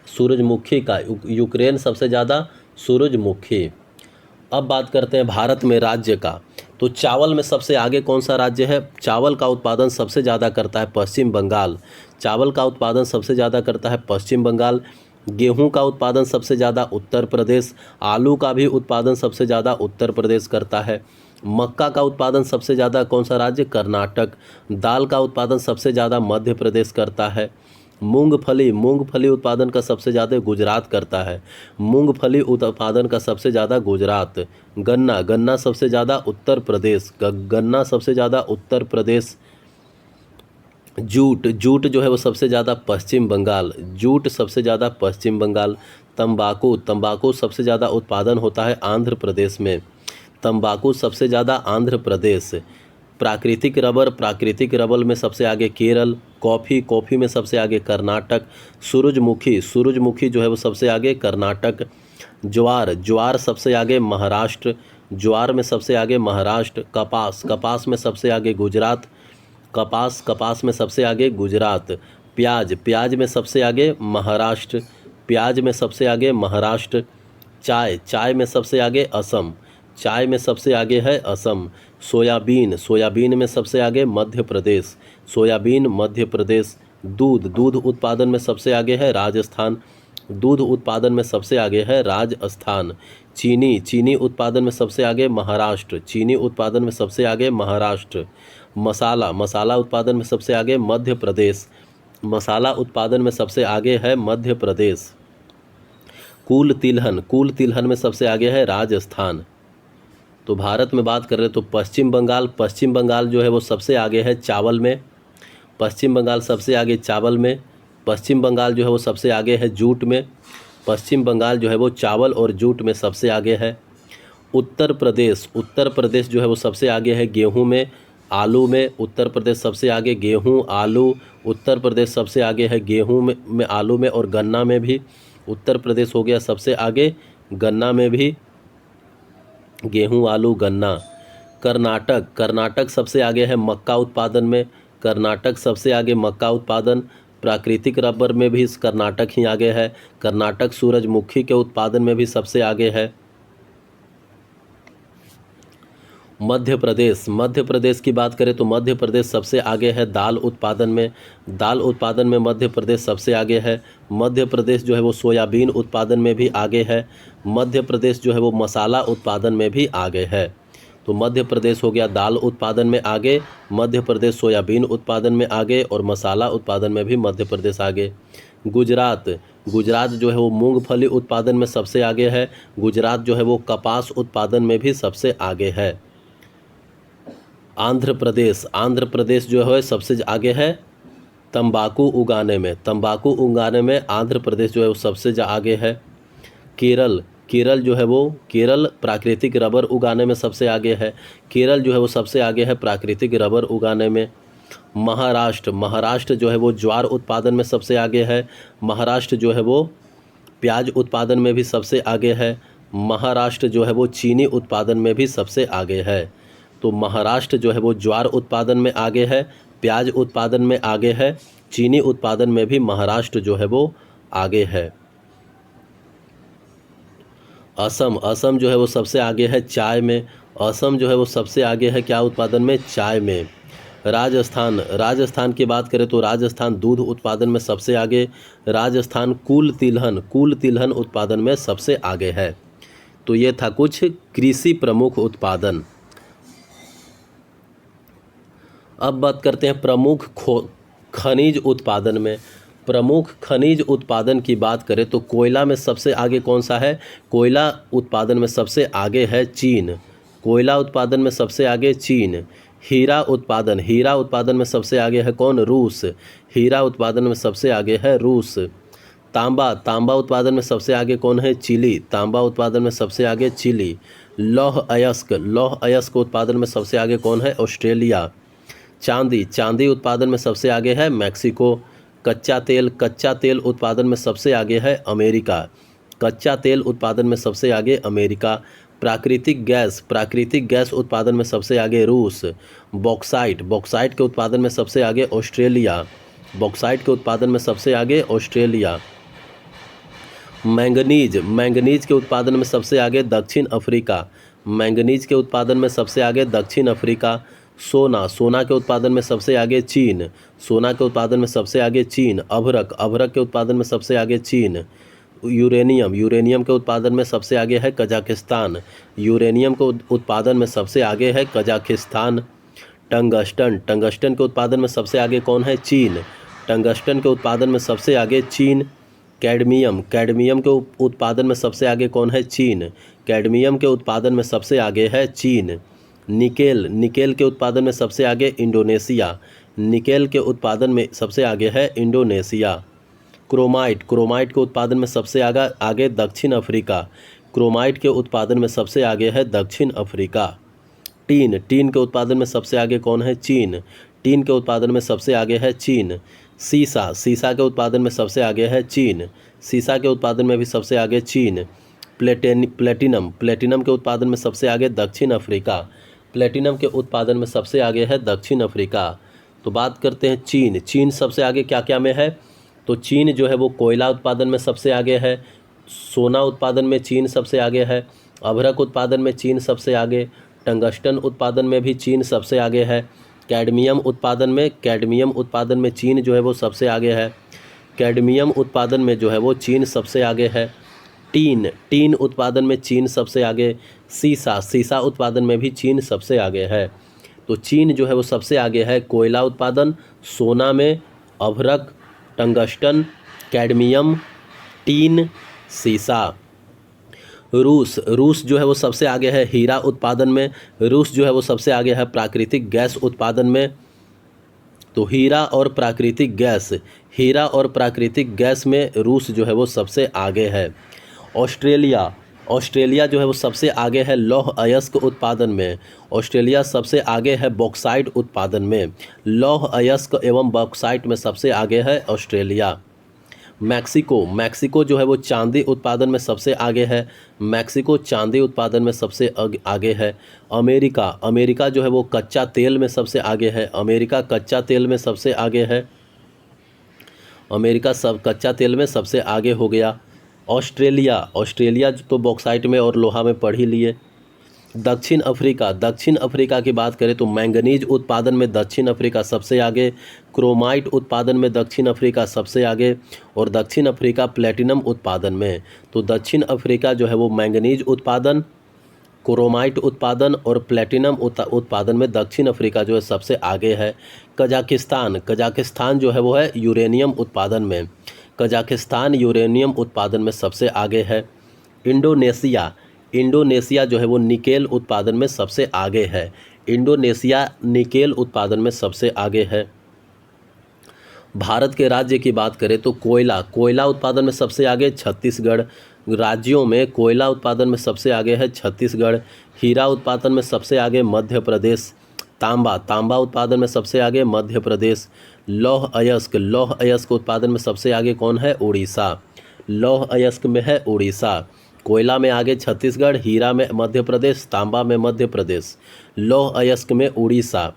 सूरजमुखी का। यूक्रेन सबसे ज़्यादा सूरजमुखी। अब बात करते हैं भारत में राज्य का। तो चावल में सबसे आगे कौन सा राज्य है? चावल का उत्पादन सबसे ज़्यादा करता है पश्चिम बंगाल। चावल का उत्पादन सबसे ज़्यादा करता है पश्चिम बंगाल। गेहूं का उत्पादन सबसे ज़्यादा उत्तर प्रदेश। आलू का भी उत्पादन सबसे ज़्यादा उत्तर प्रदेश करता है। मक्का का उत्पादन सबसे ज़्यादा कौन सा राज्य? कर्नाटक। दाल का उत्पादन सबसे ज़्यादा मध्य प्रदेश करता है। मूंगफली उत्पादन का सबसे ज़्यादा गुजरात करता है। मूंगफली उत्पादन का सबसे ज़्यादा गुजरात। गन्ना सबसे ज़्यादा उत्तर प्रदेश। गन्ना सबसे ज़्यादा उत्तर प्रदेश। जूट जूट जो है वो सबसे ज़्यादा पश्चिम बंगाल, जूट सबसे ज़्यादा पश्चिम बंगाल। तंबाकू तंबाकू सबसे ज़्यादा उत्पादन होता है आंध्र प्रदेश में, तंबाकू सबसे ज़्यादा आंध्र प्रदेश। प्राकृतिक रबर में सबसे आगे केरल। कॉफ़ी में सबसे आगे कर्नाटक। सूरजमुखी जो है वो सबसे आगे कर्नाटक। ज्वार सबसे आगे महाराष्ट्र, ज्वार में सबसे आगे महाराष्ट्र। कपास में सबसे आगे गुजरात, कपास में सबसे आगे गुजरात। प्याज में सबसे आगे महाराष्ट्र, प्याज में सबसे आगे महाराष्ट्र। चाय में सबसे आगे असम, चाय में सबसे आगे है असम। सोयाबीन में सबसे आगे मध्य प्रदेश, सोयाबीन मध्य प्रदेश। दूध उत्पादन में सबसे आगे है राजस्थान, दूध उत्पादन में सबसे आगे है राजस्थान। चीनी उत्पादन में सबसे आगे महाराष्ट्र, चीनी उत्पादन में सबसे आगे महाराष्ट्र। मसाला उत्पादन में सबसे आगे मध्य प्रदेश, मसाला उत्पादन में सबसे आगे है मध्य प्रदेश। कुल तिलहन में सबसे आगे है राजस्थान। तो भारत में बात कर रहे तो पश्चिम बंगाल जो है वो सबसे आगे है चावल में, पश्चिम बंगाल सबसे आगे चावल में। पश्चिम बंगाल जो है वो सबसे आगे है जूट में, पश्चिम बंगाल जो है वो चावल और जूट में सबसे आगे है। उत्तर प्रदेश जो है वो सबसे आगे है गेहूं में, आलू में। उत्तर प्रदेश सबसे आगे गेहूं आलू, उत्तर प्रदेश सबसे आगे है गेहूं में आलू में और गन्ना में भी। उत्तर प्रदेश हो गया सबसे आगे गन्ना में भी, गेहूं आलू गन्ना। कर्नाटक सबसे आगे है मक्का उत्पादन में, कर्नाटक सबसे आगे मक्का उत्पादन। प्राकृतिक रबर में भी कर्नाटक ही आगे है, कर्नाटक सूरजमुखी के उत्पादन में भी सबसे आगे है। मध्य प्रदेश की बात करें तो मध्य प्रदेश सबसे आगे है दाल उत्पादन में मध्य प्रदेश सबसे आगे है। मध्य प्रदेश जो है वो सोयाबीन उत्पादन में भी आगे है, मध्य प्रदेश जो है वो मसाला उत्पादन में भी आगे है। तो मध्य प्रदेश हो गया दाल उत्पादन में आगे, मध्य प्रदेश सोयाबीन उत्पादन में आगे और मसाला उत्पादन में भी मध्य प्रदेश आगे। गुजरात जो है वो मूंगफली उत्पादन में सबसे आगे है, गुजरात जो है वो कपास उत्पादन में भी सबसे आगे है। आंध्र प्रदेश जो है सबसे आगे है तंबाकू उगाने में आंध्र प्रदेश जो है वो सबसे आगे है। केरल जो है वो प्राकृतिक रबर उगाने में सबसे आगे है, केरल जो है वो सबसे आगे है प्राकृतिक रबर उगाने में। महाराष्ट्र जो है वो ज्वार उत्पादन में सबसे आगे है, महाराष्ट्र जो है वो प्याज उत्पादन में भी सबसे आगे है, महाराष्ट्र जो है वो चीनी उत्पादन में भी सबसे आगे है। तो महाराष्ट्र जो है वो ज्वार उत्पादन में आगे है, प्याज उत्पादन में आगे है, चीनी उत्पादन में भी महाराष्ट्र जो है वो आगे है। असम जो है वो सबसे आगे है चाय में, असम जो है वो सबसे आगे है क्या उत्पादन में, चाय में। राजस्थान की बात करें तो राजस्थान दूध उत्पादन में सबसे आगे, राजस्थान कुल तिलहन उत्पादन में सबसे आगे है। तो ये था कुछ कृषि प्रमुख उत्पादन। अब बात करते हैं प्रमुख खनिज उत्पादन में। प्रमुख खनिज उत्पादन की बात करें तो कोयला में सबसे आगे कौन सा है, कोयला उत्पादन में सबसे आगे है चीन, कोयला उत्पादन में सबसे आगे चीन। हीरा उत्पादन में सबसे आगे है कौन, रूस, हीरा उत्पादन में सबसे आगे है रूस। तांबा उत्पादन में सबसे आगे कौन है, चिली, तांबा उत्पादन में सबसे आगे चिली। लौह अयस्क उत्पादन में सबसे आगे कौन है, ऑस्ट्रेलिया। चांदी उत्पादन में सबसे आगे है मैक्सिको। कच्चा तेल उत्पादन में सबसे आगे है अमेरिका, कच्चा तेल उत्पादन में सबसे आगे अमेरिका। प्राकृतिक गैस उत्पादन में सबसे आगे रूस। बॉक्साइट के उत्पादन में सबसे आगे ऑस्ट्रेलिया, बॉक्साइट के उत्पादन में सबसे आगे ऑस्ट्रेलिया। मैंगनीज के उत्पादन में सबसे आगे दक्षिण अफ्रीका, मैंगनीज के उत्पादन में सबसे आगे दक्षिण अफ्रीका। सोना के उत्पादन में सबसे आगे चीन, सोना के उत्पादन में सबसे आगे चीन। अभ्रक के उत्पादन में सबसे आगे चीन। यूरेनियम के उत्पादन में सबसे आगे है कजाकिस्तान, यूरेनियम के उत्पादन में सबसे आगे है कजाकिस्तान। टंगस्टन के उत्पादन में सबसे आगे कौन है, चीन, टंगस्टन के उत्पादन में सबसे आगे चीन। कैडमियम के उत्पादन में सबसे आगे कौन है, चीन, कैडमियम के उत्पादन में सबसे आगे है चीन। निकेल के उत्पादन में सबसे आगे इंडोनेशिया, निकेल के उत्पादन में सबसे आगे है इंडोनेशिया। क्रोमाइट, क्रोमाइट के उत्पादन में सबसे आगे दक्षिण अफ्रीका। क्रोमाइट के उत्पादन में सबसे आगे है दक्षिण अफ्रीका। टीन, टीन के उत्पादन में सबसे आगे कौन है? चीन। टीन के उत्पादन में सबसे आगे है चीन। सीसा, सीसा के उत्पादन में सबसे आगे है चीन। सीसा के उत्पादन में भी सबसे आगे चीन। प्लेटिनम, प्लेटिनम के उत्पादन में सबसे आगे दक्षिण अफ्रीका। प्लेटिनम के उत्पादन में सबसे आगे है दक्षिण अफ्रीका। तो बात करते हैं चीन। चीन सबसे आगे क्या क्या में है? तो चीन जो है वो कोयला उत्पादन में सबसे आगे है। सोना उत्पादन में चीन सबसे आगे है। अभ्रक उत्पादन में चीन सबसे आगे। टंगस्टन उत्पादन में भी चीन सबसे आगे है। कैडमियम उत्पादन में चीन जो है वो सबसे आगे है। कैडमियम उत्पादन में जो है वो चीन सबसे आगे है। टीन उत्पादन में चीन सबसे आगे। सीसा उत्पादन में भी चीन सबसे आगे है। तो चीन जो है वो सबसे आगे है कोयला उत्पादन, सोना में, अभ्रक, टंगस्टन, कैडमियम, टीन, सीसा। रूस जो है वो सबसे आगे है हीरा उत्पादन में। रूस जो है वो सबसे आगे है प्राकृतिक गैस उत्पादन में। तो हीरा और प्राकृतिक गैस में रूस जो है वो सबसे आगे है। ऑस्ट्रेलिया जो है वो सबसे आगे है लौह अयस्क उत्पादन में। ऑस्ट्रेलिया सबसे आगे है बॉक्साइट उत्पादन में। लौह अयस्क एवं बॉक्साइट में सबसे आगे है ऑस्ट्रेलिया। मैक्सिको जो है वो चांदी उत्पादन में सबसे आगे है। मैक्सिको चांदी उत्पादन में सबसे आगे है। अमेरिका जो है वो कच्चा तेल में सबसे आगे है। अमेरिका कच्चा तेल में सबसे आगे है। अमेरिका सब कच्चा तेल में सबसे आगे हो गया। ऑस्ट्रेलिया तो बॉक्साइट में और लोहा में पढ़ ही लिए। दक्षिण अफ्रीका की बात करें तो मैंगनीज उत्पादन में दक्षिण अफ्रीका सबसे आगे। क्रोमाइट उत्पादन में दक्षिण अफ्रीका सबसे आगे। और दक्षिण अफ्रीका प्लेटिनम उत्पादन में। तो दक्षिण अफ्रीका जो है वो मैंगनीज उत्पादन, क्रोमाइट उत्पादन और प्लेटिनम उत्पादन में दक्षिण अफ्रीका जो है सबसे आगे है। कजाकिस्तान जो है वो है यूरेनियम उत्पादन में। कजाकिस्तान यूरेनियम उत्पादन में सबसे आगे है। इंडोनेशिया जो है वो निकेल उत्पादन में सबसे आगे है। इंडोनेशिया निकेल उत्पादन में सबसे आगे है। भारत के राज्य की बात करें तो कोयला उत्पादन में सबसे आगे छत्तीसगढ़। राज्यों में कोयला उत्पादन में सबसे आगे है छत्तीसगढ़। हीरा उत्पादन में सबसे आगे मध्य प्रदेश। तांबा उत्पादन में सबसे आगे मध्य प्रदेश। लौह अयस्क उत्पादन में सबसे आगे कौन है? उड़ीसा। लौह अयस्क में है उड़ीसा। कोयला में आगे छत्तीसगढ़, हीरा में मध्य प्रदेश, तांबा में मध्य प्रदेश, लौह अयस्क में उड़ीसा।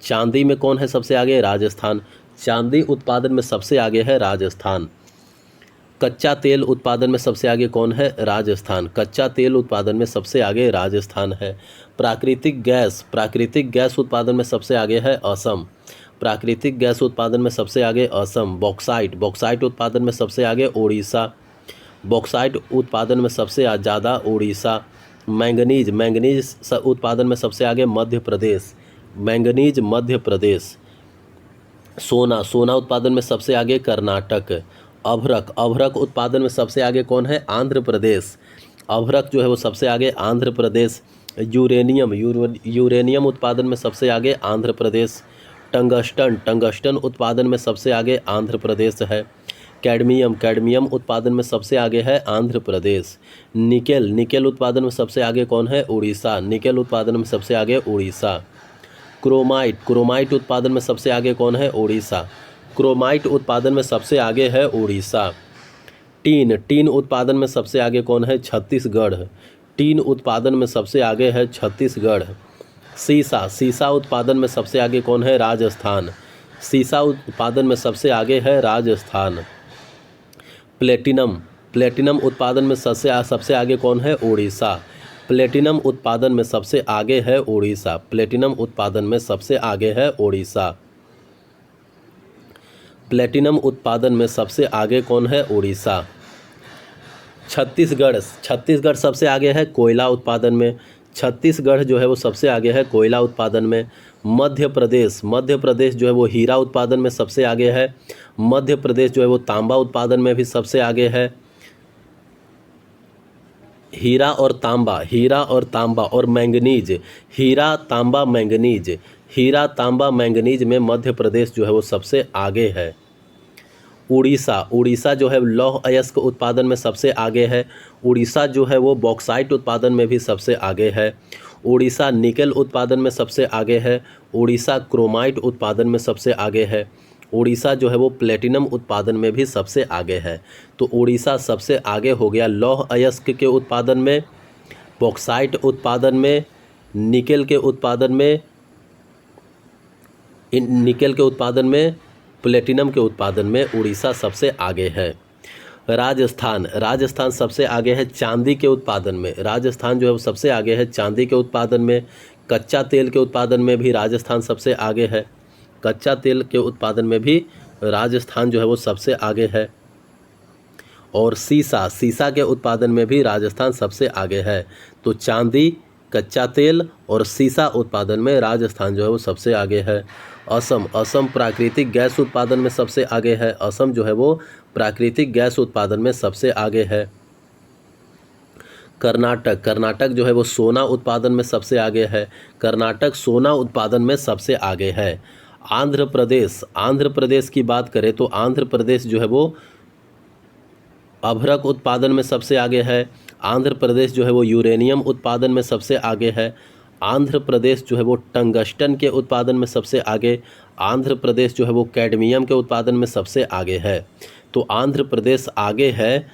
चांदी में कौन है सबसे आगे? राजस्थान। चांदी उत्पादन में सबसे आगे है राजस्थान। कच्चा तेल उत्पादन में सबसे आगे कौन है? राजस्थान। कच्चा तेल उत्पादन में सबसे आगे राजस्थान है। प्राकृतिक गैस उत्पादन में सबसे आगे है असम। प्राकृतिक गैस उत्पादन में सबसे आगे असम। बॉक्साइट उत्पादन में सबसे आगे उड़ीसा। बॉक्साइट उत्पादन में सबसे ज़्यादा उड़ीसा। मैंगनीज उत्पादन में सबसे आगे मध्य प्रदेश। मैंगनीज मध्य प्रदेश। सोना उत्पादन में सबसे आगे कर्नाटक। अभ्रक उत्पादन में सबसे आगे कौन है? आंध्र प्रदेश। अभ्रक जो है वो सबसे आगे आंध्र प्रदेश। यूरेनियम उत्पादन में सबसे आगे आंध्र प्रदेश। टंगस्टन उत्पादन में सबसे आगे आंध्र प्रदेश है। कैडमियम उत्पादन में सबसे आगे है आंध्र प्रदेश। निकेल उत्पादन में सबसे आगे कौन है? उड़ीसा। निकेल उत्पादन में सबसे आगे उड़ीसा। क्रोमाइट उत्पादन में सबसे आगे कौन है? उड़ीसा। क्रोमाइट उत्पादन में सबसे आगे है उड़ीसा। टीन उत्पादन में सबसे आगे कौन है? छत्तीसगढ़। टीन उत्पादन में सबसे आगे है छत्तीसगढ़। सीसा उत्पादन में सबसे आगे कौन है? राजस्थान। सीसा उत्पादन में सबसे आगे है राजस्थान। प्लेटिनम उत्पादन में सबसे आगे कौन है? उड़ीसा। प्लेटिनम उत्पादन में सबसे आगे है उड़ीसा। प्लेटिनम उत्पादन में सबसे आगे है उड़ीसा। प्लेटिनम उत्पादन में सबसे आगे कौन है? उड़ीसा। छत्तीसगढ़ सबसे आगे है कोयला उत्पादन में। छत्तीसगढ़ जो है वो सबसे आगे है कोयला उत्पादन में। मध्य प्रदेश जो है वो हीरा उत्पादन में सबसे आगे है। मध्य प्रदेश जो है वो तांबा उत्पादन में भी सबसे आगे है। हीरा और तांबा और मैंगनीज। हीरा, तांबा, मैंगनीज हीरा तांबा मैंगनीज में मध्य प्रदेश जो है वो सबसे आगे है। उड़ीसा जो है लौह अयस्क उत्पादन में सबसे आगे है। उड़ीसा जो है वो बॉक्साइट उत्पादन में भी सबसे आगे है। उड़ीसा निकेल उत्पादन में सबसे आगे है। उड़ीसा क्रोमाइट उत्पादन में सबसे आगे है। उड़ीसा जो है वो प्लेटिनम उत्पादन में भी सबसे आगे है। तो उड़ीसा सबसे आगे हो गया लौह अयस्क के उत्पादन में, बॉक्साइट उत्पादन में, निकेल के उत्पादन में, प्लेटिनम के उत्पादन में उड़ीसा सबसे आगे है। राजस्थान सबसे आगे है चांदी के उत्पादन में। राजस्थान जो है वो सबसे आगे है चांदी के उत्पादन में। कच्चा तेल के उत्पादन में भी राजस्थान सबसे आगे है। कच्चा तेल के उत्पादन में भी राजस्थान जो है वो सबसे आगे है। और सीसा के उत्पादन में भी राजस्थान सबसे आगे है। तो चांदी, कच्चा तेल और सीसा उत्पादन में राजस्थान जो है वो सबसे आगे है। असम प्राकृतिक गैस उत्पादन में सबसे आगे है। असम जो है वो प्राकृतिक गैस उत्पादन में सबसे आगे है। कर्नाटक जो है वो सोना उत्पादन में सबसे आगे है। कर्नाटक सोना उत्पादन में सबसे आगे है। आंध्र प्रदेश की बात करें तो आंध्र प्रदेश जो है वो अभ्रक उत्पादन में सबसे आगे है। आंध्र प्रदेश जो है वो यूरेनियम उत्पादन में सबसे आगे है। आंध्र प्रदेश जो है वो टंगस्टन के उत्पादन में सबसे आगे। आंध्र प्रदेश जो है वो कैडमियम के उत्पादन में सबसे आगे है। तो आंध्र प्रदेश आगे है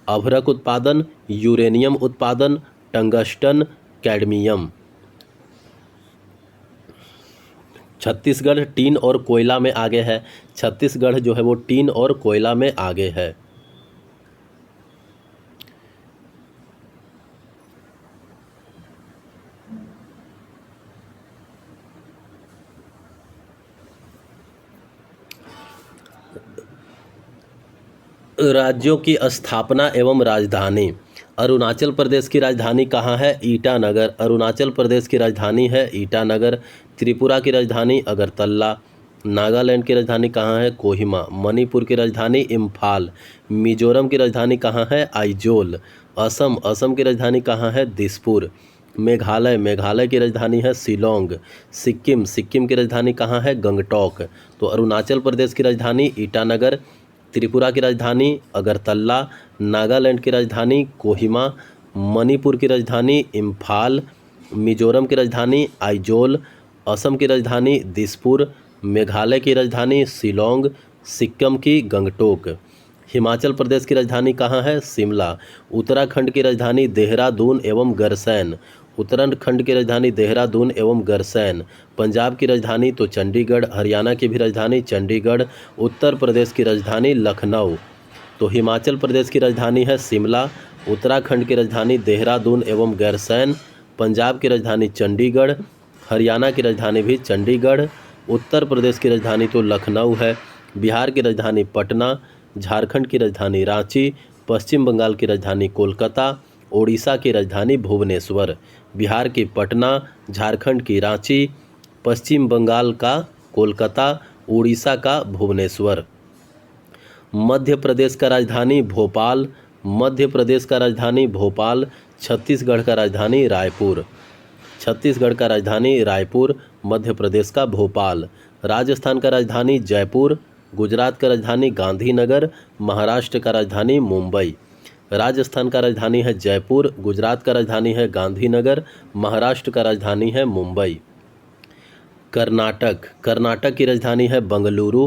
अभ्रक उत्पादन, यूरेनियम उत्पादन, टंगस्टन, कैडमियम। छत्तीसगढ़ टीन और कोयला में आगे है। छत्तीसगढ़ जो है वो टीन और कोयला में आगे है। राज्यों की स्थापना एवं राजधानी। अरुणाचल प्रदेश की राजधानी कहाँ है? ईटानगर। अरुणाचल प्रदेश की राजधानी है ईटानगर। त्रिपुरा की राजधानी अगरतला। नागालैंड की राजधानी कहाँ है? कोहिमा। मणिपुर की राजधानी इम्फाल। मिजोरम की राजधानी कहाँ है? आइजोल। असम की राजधानी कहाँ है? दिसपुर। मेघालय की राजधानी है शिलोंग। सिक्किम की राजधानी कहाँ है? गंगटोक। तो अरुणाचल प्रदेश की राजधानी ईटानगर, त्रिपुरा की राजधानी अगरतला, नागालैंड की राजधानी कोहिमा, मणिपुर की राजधानी इम्फाल, मिजोरम की राजधानी आइजोल, असम की राजधानी दिसपुर, मेघालय की राजधानी शिलोंग, सिक्किम की गंगटोक। हिमाचल प्रदेश की राजधानी कहाँ है? शिमला। उत्तराखंड की राजधानी देहरादून एवं गरसैन। उत्तराखंड की राजधानी देहरादून एवं गरसैन। पंजाब की राजधानी तो चंडीगढ़। हरियाणा की भी राजधानी चंडीगढ़। उत्तर प्रदेश की राजधानी लखनऊ। तो हिमाचल प्रदेश की राजधानी है शिमला, उत्तराखंड की राजधानी देहरादून एवं गरसैन, पंजाब की राजधानी चंडीगढ़, हरियाणा की राजधानी भी चंडीगढ़, उत्तर प्रदेश की राजधानी तो लखनऊ है, बिहार की राजधानी पटना, झारखंड की राजधानी रांची, पश्चिम बंगाल की राजधानी कोलकाता, ओडिशा की राजधानी भुवनेश्वर। बिहार की पटना, झारखंड की रांची, पश्चिम बंगाल का कोलकाता, उड़ीसा का भुवनेश्वर। मध्य प्रदेश का राजधानी भोपाल। मध्य प्रदेश का राजधानी भोपाल। छत्तीसगढ़ का राजधानी रायपुर। छत्तीसगढ़ का राजधानी रायपुर, मध्य प्रदेश का भोपाल। राजस्थान का राजधानी जयपुर। गुजरात का राजधानी गांधीनगर। महाराष्ट्र का राजधानी मुंबई। राजस्थान का राजधानी है जयपुर, गुजरात का राजधानी है गांधीनगर, महाराष्ट्र का राजधानी है मुंबई। कर्नाटक की राजधानी है बंगलुरु।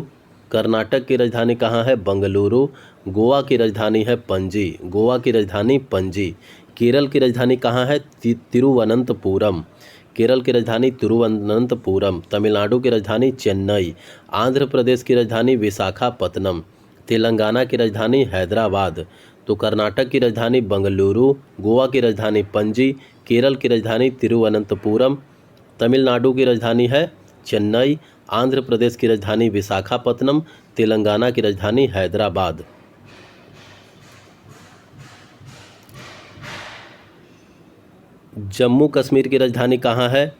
कर्नाटक की राजधानी कहाँ है? बंगलुरु। गोवा की राजधानी है पणजी। गोवा की राजधानी पणजी। केरल की राजधानी कहाँ है? तिरुवनंतपुरम। केरल की राजधानी तिरुवनंतपुरम। तमिलनाडु की राजधानी चेन्नई। आंध्र प्रदेश की राजधानी विशाखापत्तनम। तेलंगाना की राजधानी हैदराबाद। तो कर्नाटक की राजधानी बंगलुरु, गोवा की राजधानी पणजी, केरल की राजधानी तिरुवनंतपुरम, तमिलनाडु की राजधानी है चेन्नई, आंध्र प्रदेश की राजधानी विशाखापत्तनम, तेलंगाना की राजधानी हैदराबाद। जम्मू कश्मीर की राजधानी कहाँ है?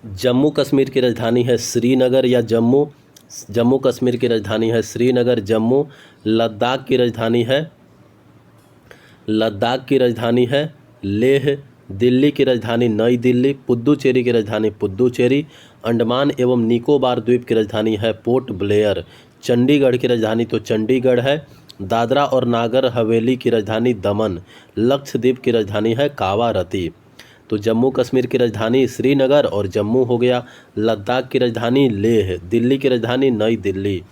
जम्मू कश्मीर की राजधानी है श्रीनगर या जम्मू। जम्मू कश्मीर की राजधानी है श्रीनगर। जम्मू। लद्दाख की राजधानी है लेह। दिल्ली की राजधानी नई दिल्ली। पुद्दुचेरी की राजधानी पुद्दुचेरी। अंडमान एवं निकोबार द्वीप की राजधानी है पोर्ट ब्लेयर। चंडीगढ़ की राजधानी तो चंडीगढ़ है। दादरा और नागर हवेली की राजधानी दमन। लक्षद्वीप की राजधानी है कावारती। तो जम्मू कश्मीर की राजधानी श्रीनगर और जम्मू हो गया। लद्दाख की राजधानी लेह। दिल्ली की राजधानी नई दिल्ली।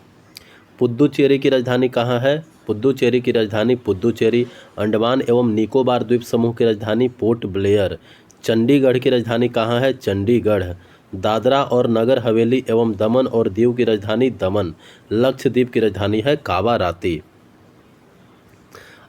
पुद्दुचेरी की राजधानी कहाँ है? पुद्दुचेरी की राजधानी पुद्दुचेरी। अंडमान एवं निकोबार द्वीप समूह की राजधानी पोर्ट ब्लेयर। चंडीगढ़ की राजधानी कहाँ है? चंडीगढ़। दादरा और नगर हवेली एवं दमन और दीव की राजधानी दमन। लक्षद्वीप की राजधानी है कावाराती।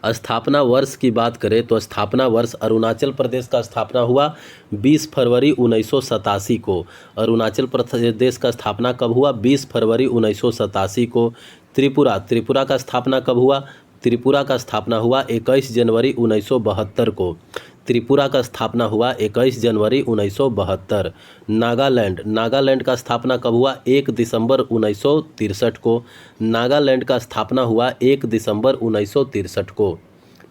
स्थापना वर्ष की बात करें तो स्थापना वर्ष अरुणाचल प्रदेश का स्थापना हुआ 20 फरवरी 1987 को। अरुणाचल प्रदेश का स्थापना कब हुआ? 20 फरवरी 1987 को। त्रिपुरा का स्थापना कब हुआ? त्रिपुरा का स्थापना हुआ 21 जनवरी 1972 को। त्रिपुरा का स्थापना हुआ 21 जनवरी 1972। नागालैंड का स्थापना कब हुआ? 1 दिसंबर 1963 को। नागालैंड का स्थापना हुआ 1 दिसंबर 1963 को।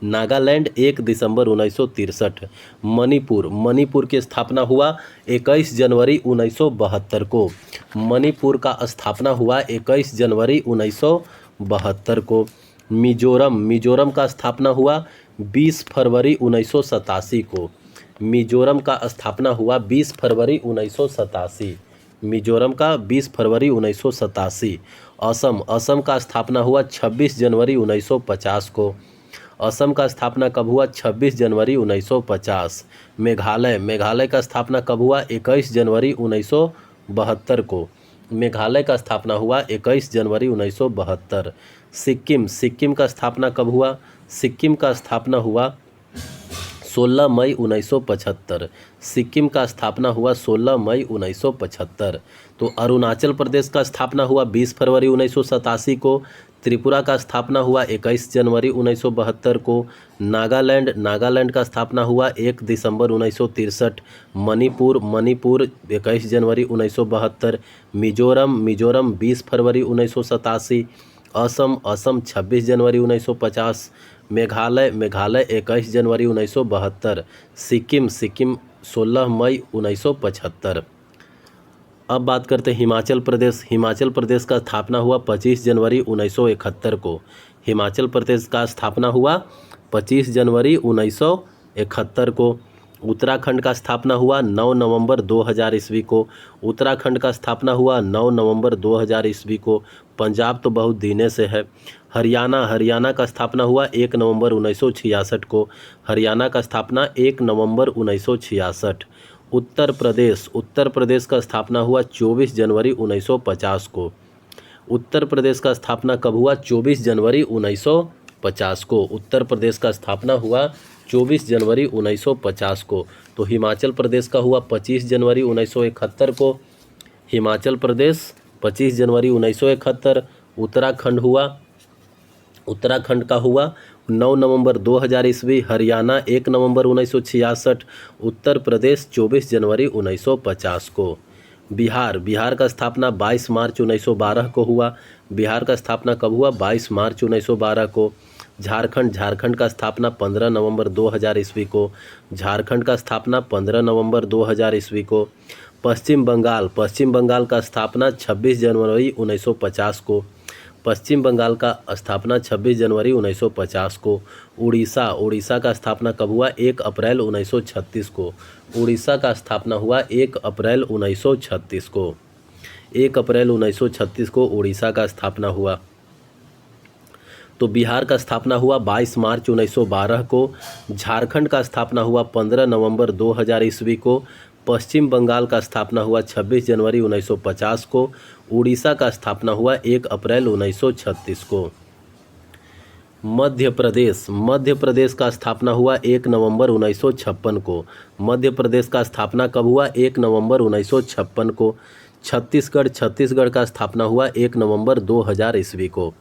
नागालैंड 1 दिसंबर 1963। मणिपुर की स्थापना हुआ 21 जनवरी 1972 को। मणिपुर का स्थापना हुआ 21 जनवरी 1972 को। मिजोरम का स्थापना हुआ 20 फरवरी 1987 को। मिजोरम का स्थापना हुआ 20 फरवरी 1987। मिजोरम का 20 फरवरी 1987। असम का स्थापना हुआ 26 जनवरी 1950 को। असम का स्थापना कब हुआ? 26 जनवरी 1950। मेघालय का स्थापना कब हुआ? 21 जनवरी 1972 को। मेघालय का स्थापना हुआ 21 जनवरी 1972। सिक्किम का स्थापना कब हुआ? सिक्किम का स्थापना हुआ 16 मई 1975। सिक्किम का स्थापना हुआ 16 मई 1975। तो अरुणाचल प्रदेश का स्थापना हुआ 20 फरवरी 1987 को। त्रिपुरा का स्थापना हुआ 21 जनवरी 1972 को। नागालैंड का स्थापना हुआ 1 दिसंबर 1963। मणिपुर 21 जनवरी 1972। मिजोरम 20 फरवरी 1987। असम 26 जनवरी 1950। मेघालय 21 जनवरी 1972। सिक्किम 16 मई 1975। अब बात करते हैं हिमाचल प्रदेश का स्थापना हुआ 25 जनवरी 1971 को। हिमाचल प्रदेश का स्थापना हुआ 25 जनवरी 1971 को। उत्तराखंड का स्थापना हुआ 9 नवंबर 2000 ईस्वी को। उत्तराखंड का स्थापना हुआ 9 नवंबर 2000 ईस्वी को। पंजाब तो बहुत दिने से है। हरियाणा का स्थापना हुआ 1 नवंबर 1966 को। हरियाणा का स्थापना 1 नवंबर 1966। उत्तर प्रदेश का स्थापना हुआ 24 जनवरी 1950 को। उत्तर प्रदेश का स्थापना कब हुआ? 24 जनवरी 1950 को। उत्तर प्रदेश का स्थापना हुआ 24 जनवरी 1950 को। तो हिमाचल प्रदेश का हुआ 25 जनवरी 1971 को। हिमाचल प्रदेश 25 जनवरी 1971। उत्तराखंड का हुआ 9 नवंबर 2000 ईस्वी। हरियाणा 1 नवंबर 1966। उत्तर प्रदेश 24 जनवरी 1950 को। बिहार का स्थापना 22 मार्च 1912 को हुआ। बिहार का स्थापना कब हुआ? 22 मार्च 1912 को। झारखंड का स्थापना 15 नवंबर 2000 ईस्वी को। झारखंड का स्थापना 15 नवंबर 2000 ईस्वी को। पश्चिम बंगाल का स्थापना 26 जनवरी 1950 को। पश्चिम बंगाल का स्थापना 26 जनवरी 1950 को। उड़ीसा का स्थापना कब हुआ? 1 अप्रैल 1936 को। उड़ीसा का स्थापना हुआ 1 अप्रैल 1936 को। 1 अप्रैल 1936 को उड़ीसा का स्थापना हुआ। तो बिहार का स्थापना हुआ 22 मार्च 1912 को। झारखंड का स्थापना हुआ 15 नवंबर 2000 ईस्वी को। पश्चिम बंगाल का स्थापना हुआ 26 जनवरी 1950 को। उड़ीसा का स्थापना हुआ 1 अप्रैल 1936 को। मध्य प्रदेश का स्थापना हुआ 1 नवंबर 1956 को। मध्य प्रदेश का स्थापना कब हुआ? 1 नवंबर 1956 को। छत्तीसगढ़ का स्थापना हुआ 1 नवंबर 2000 ईस्वी को।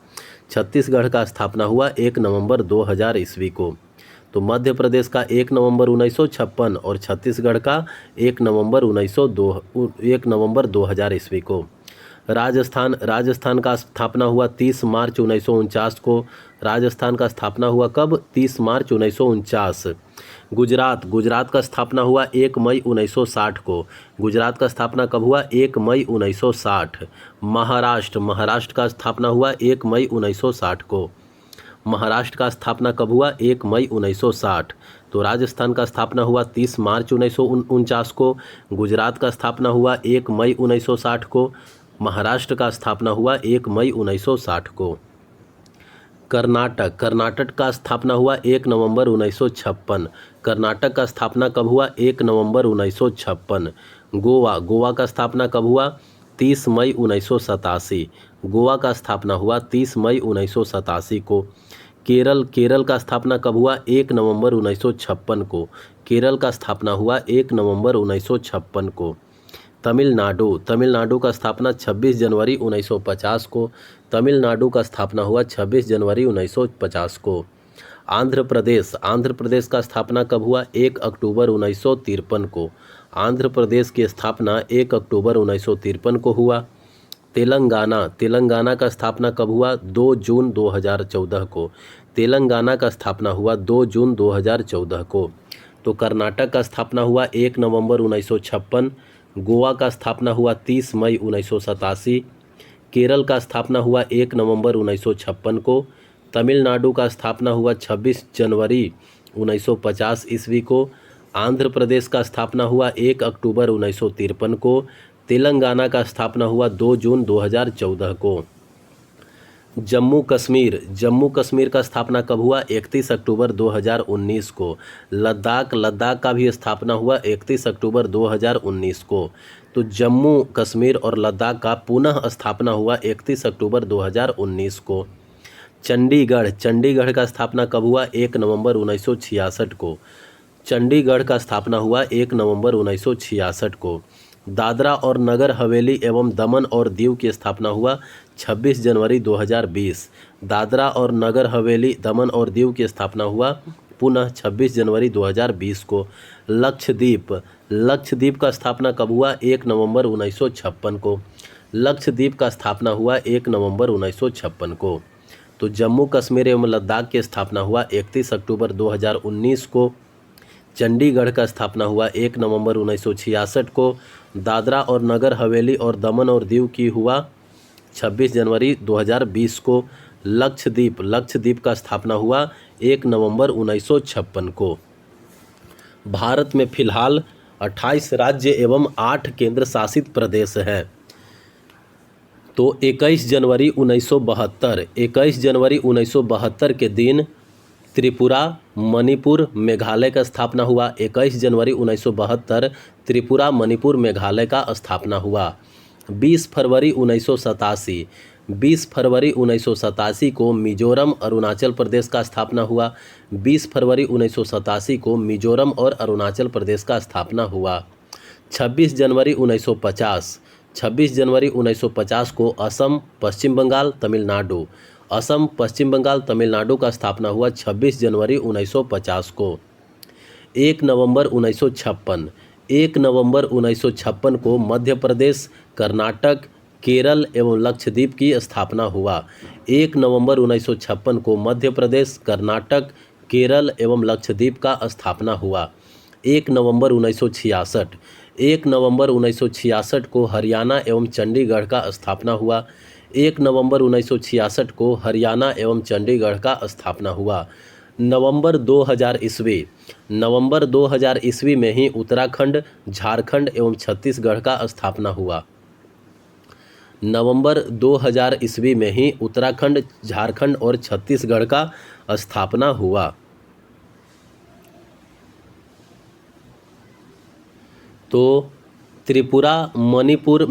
छत्तीसगढ़ का स्थापना हुआ 1 नवंबर 2000 ईस्वी को। तो मध्य प्रदेश का 1 नवंबर 1956 और छत्तीसगढ़ का 1 नवंबर 2000 ईस्वी को। राजस्थान का स्थापना हुआ 30 मार्च 1949 को। राजस्थान का स्थापना हुआ कब? 30 मार्च 1949। गुजरात का स्थापना हुआ 1 मई 1960 को। गुजरात का स्थापना कब हुआ? 1 मई 1960। महाराष्ट्र का स्थापना हुआ 1 मई 1960 को। महाराष्ट्र का स्थापना कब हुआ? 1 मई 1960। तो राजस्थान का स्थापना हुआ 30 मार्च 1949 को। गुजरात का स्थापना हुआ 1 मई 1960 को। महाराष्ट्र का स्थापना हुआ 1 मई 1960 को। कर्नाटक का स्थापना हुआ 1 नवंबर 1956। कर्नाटक का स्थापना कब हुआ? 1 नवंबर 1956। गोवा का स्थापना कब हुआ? 30 मई 1987। गोवा का स्थापना हुआ 30 मई 1987 को। केरल का स्थापना कब हुआ? 1 नवंबर 1956 को। केरल का स्थापना हुआ 1 नवंबर 1956 को। तमिलनाडु का स्थापना 26 जनवरी 1950 को। तमिलनाडु का स्थापना हुआ 26 जनवरी 1950 को। आंध्र प्रदेश का स्थापना कब हुआ? 1 अक्टूबर 1953 को। आंध्र प्रदेश की स्थापना 1 अक्टूबर 1953 को हुआ। तेलंगाना का स्थापना कब हुआ? 2 जून 2014 को। तेलंगाना का स्थापना हुआ 2 जून 2014 को। तो कर्नाटक का स्थापना हुआ 1 नवंबर 1956। गोवा का स्थापना हुआ 30 मई 1987। केरल का स्थापना हुआ 1 नवंबर 1956 को। तमिलनाडु का स्थापना हुआ 26 जनवरी 1950 ईस्वी को। आंध्र प्रदेश का स्थापना हुआ 1 अक्टूबर 1953 को। तेलंगाना का स्थापना हुआ 2 जून 2014 को। जम्मू कश्मीर का स्थापना कब हुआ? 31 अक्टूबर 2019 को। लद्दाख का भी स्थापना हुआ 31 अक्टूबर 2019 को। तो जम्मू कश्मीर और लद्दाख का पुनः स्थापना हुआ 31 अक्टूबर 2019 को। चंडीगढ़ का स्थापना कब हुआ? 1 नवंबर 1966 को। चंडीगढ़ का स्थापना हुआ 1 नवंबर 1966 को। दादरा और नगर हवेली एवं दमन और दीव की स्थापना हुआ 26 जनवरी 2020। दादरा और नगर हवेली दमन और दीव की स्थापना हुआ पुनः 26 जनवरी 2020 को। लक्षद्वीप का स्थापना कब हुआ? 1 नवंबर 1956 को। लक्षद्वीप का स्थापना हुआ 1 नवंबर 1956 को। तो जम्मू कश्मीर एवं लद्दाख की स्थापना हुआ 31 अक्टूबर 2019 को। चंडीगढ़ का स्थापना हुआ 1 नवंबर 1966 को। दादरा और नगर हवेली और दमन और दीव की हुआ 26 जनवरी 2020 को। लक्षद्वीप का स्थापना हुआ 1 नवंबर 1956 को। भारत में फिलहाल 28 राज्य एवं 8 केंद्र शासित प्रदेश हैं। तो 21 जनवरी 1972 के दिन त्रिपुरा, मणिपुर, मेघालय का स्थापना हुआ। 21 जनवरी 1972 त्रिपुरा, मणिपुर, मेघालय का स्थापना हुआ। 20 फरवरी 1987 को मिजोरम, अरुणाचल प्रदेश का स्थापना हुआ। 20 फरवरी 1987 को मिजोरम और अरुणाचल प्रदेश का स्थापना हुआ। 26 जनवरी 1950 को असम, पश्चिम बंगाल, तमिलनाडु का स्थापना हुआ 26 जनवरी 1950 को। 1 नवंबर 1956 को मध्य प्रदेश, कर्नाटक, केरल एवं लक्षद्वीप की स्थापना हुआ। 1 नवंबर 1956 को मध्य प्रदेश, कर्नाटक, केरल एवं लक्षद्वीप का स्थापना हुआ। 1 नवंबर 1966 को हरियाणा एवं चंडीगढ़ का स्थापना हुआ। 1 नवंबर 1966 को हरियाणा एवं चंडीगढ़ का स्थापना हुआ। नवंबर 2000 ईस्वी में ही उत्तराखंड, झारखंड एवं छत्तीसगढ़ का स्थापना हुआ। नवंबर 2000 ईस्वी में ही उत्तराखंड, झारखंड और छत्तीसगढ़ का स्थापना हुआ। तो त्रिपुरा, मणिपुर,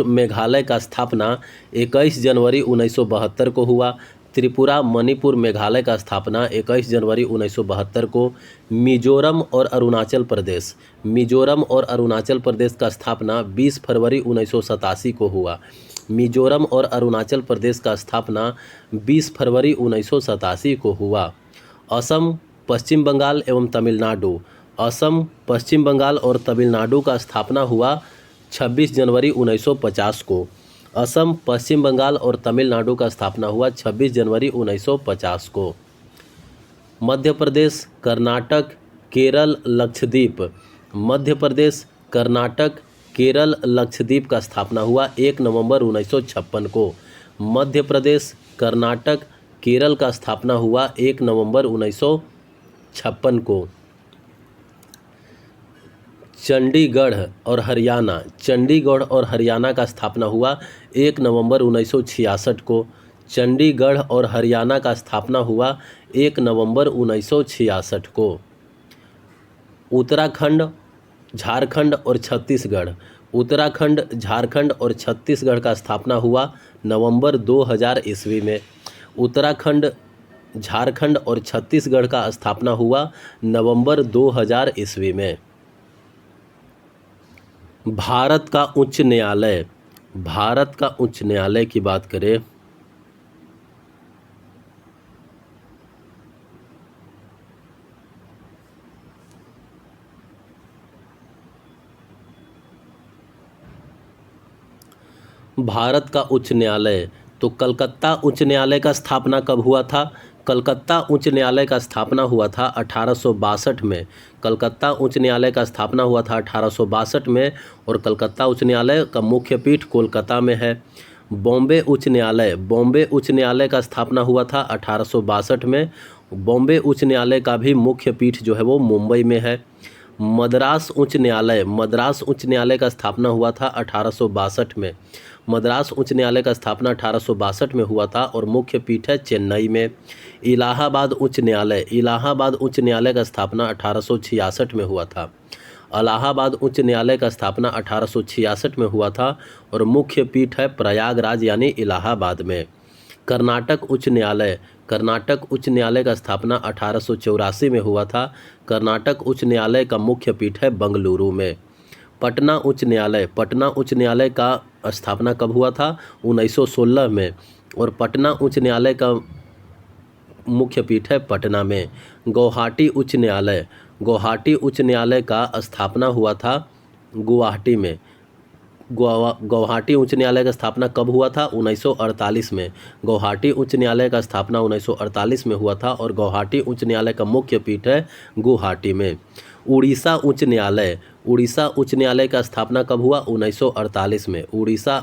मेघालय का स्थापना 21 जनवरी 1972 को हुआ। त्रिपुरा, मणिपुर, मेघालय का स्थापना 21 जनवरी 1972 को। मिजोरम और अरुणाचल प्रदेश का स्थापना 20 फरवरी 1987 को हुआ। मिजोरम और अरुणाचल प्रदेश का स्थापना 20 फरवरी 1987 को हुआ। असम, पश्चिम बंगाल और तमिलनाडु का स्थापना हुआ 26 जनवरी 1950 को। असम, पश्चिम बंगाल और तमिलनाडु का स्थापना हुआ 26 जनवरी 1950 को। मध्य प्रदेश, कर्नाटक, केरल, लक्षद्वीप। मध्य प्रदेश, कर्नाटक, केरल, लक्षद्वीप का स्थापना हुआ 1 नवंबर 1956 को। मध्य प्रदेश, कर्नाटक, केरल का स्थापना हुआ 1 नवंबर 1956 को। चंडीगढ़ और हरियाणा। चंडीगढ़ और हरियाणा का स्थापना हुआ 1 नवंबर 1966 को। चंडीगढ़ और हरियाणा का स्थापना हुआ 1 नवंबर 1966 को। उत्तराखंड, झारखंड और छत्तीसगढ़। उत्तराखंड, झारखंड और छत्तीसगढ़ का स्थापना हुआ नवंबर 2000 ईस्वी में। उत्तराखंड, झारखंड और छत्तीसगढ़ का स्थापना हुआ नवंबर 2000 ईस्वी में। भारत का उच्च न्यायालय। भारत का उच्च न्यायालय की बात करें भारत का उच्च न्यायालय, तो कलकत्ता उच्च न्यायालय का स्थापना कब हुआ था? कलकत्ता उच्च न्यायालय का स्थापना हुआ था 1862 में। कलकत्ता उच्च न्यायालय का स्थापना हुआ था 1862 में और कलकत्ता उच्च न्यायालय का मुख्य पीठ कोलकाता में है। बॉम्बे उच्च न्यायालय। बॉम्बे उच्च न्यायालय का स्थापना हुआ था 1862 में। बॉम्बे उच्च न्यायालय का भी मुख्य पीठ जो है वो मुंबई में है। मद्रास उच्च न्यायालय। मद्रास उच्च न्यायालय का स्थापना हुआ था 1862 में। मद्रास उच्च न्यायालय का स्थापना 1862 में हुआ था और मुख्य पीठ है चेन्नई में। इलाहाबाद उच्च न्यायालय। इलाहाबाद उच्च न्यायालय का स्थापना 1866 में हुआ था। इलाहाबाद उच्च न्यायालय का स्थापना 1866 में हुआ था और मुख्य पीठ है प्रयागराज यानी इलाहाबाद में। कर्नाटक उच्च न्यायालय। कर्नाटक उच्च न्यायालय का स्थापना 1884 में हुआ था। कर्नाटक उच्च न्यायालय का मुख्य पीठ है बेंगलुरु में। पटना उच्च न्यायालय। पटना उच्च न्यायालय का स्थापना कब हुआ था? 1916 में और पटना उच्च न्यायालय का मुख्य पीठ है पटना में। गुवाहाटी उच्च न्यायालय। गुवाहाटी उच्च न्यायालय का स्थापना हुआ था गुवाहाटी में। गुवाहाटी उच्च न्यायालय का स्थापना कब हुआ था? 1948 में। गुवाहाटी उच्च न्यायालय का स्थापना 1948 में हुआ था और गुवाहाटी उच्च न्यायालय का मुख्य पीठ है गुवाहाटी में। उड़ीसा उच्च न्यायालय। उड़ीसा उच्च न्यायालय का स्थापना कब हुआ? 1948 में। उड़ीसा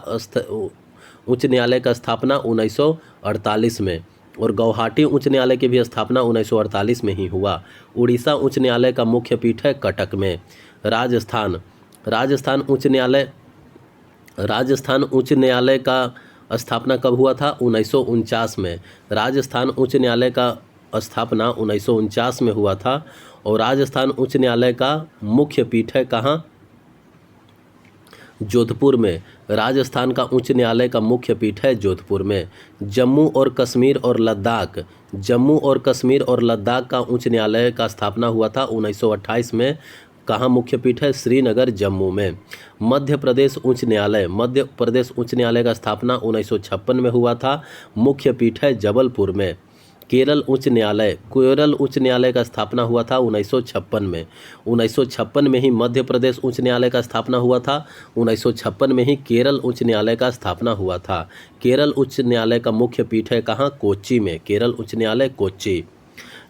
उच्च न्यायालय का स्थापना 1948 में और गुवाहाटी उच्च न्यायालय की भी स्थापना 1948 में ही हुआ। उड़ीसा उच्च न्यायालय का मुख्य पीठ है कटक में। राजस्थान। राजस्थान उच्च न्यायालय। राजस्थान उच्च न्यायालय का स्थापना कब हुआ था? 1949 में। राजस्थान उच्च न्यायालय का स्थापना 1949 में हुआ था और राजस्थान उच्च न्यायालय का मुख्य पीठ है कहाँ? जोधपुर में। राजस्थान का उच्च न्यायालय का मुख्य पीठ है जोधपुर में। जम्मू और कश्मीर और लद्दाख। जम्मू और कश्मीर और लद्दाख का उच्च न्यायालय का स्थापना हुआ था 1928 में। कहाँ मुख्य पीठ है? श्रीनगर जम्मू में। मध्य प्रदेश उच्च न्यायालय। मध्य प्रदेश उच्च न्यायालय का स्थापना 1956 में हुआ था। मुख्य पीठ है जबलपुर में। केरल उच्च न्यायालय। केरल उच्च न्यायालय का स्थापना हुआ था 1956 में। 1956 में ही मध्य प्रदेश उच्च न्यायालय का स्थापना हुआ था। 1956 में ही केरल उच्च न्यायालय का स्थापना हुआ था। केरल उच्च न्यायालय का मुख्य पीठ है कहाँ? कोच्चि में। केरल उच्च न्यायालय कोच्चि।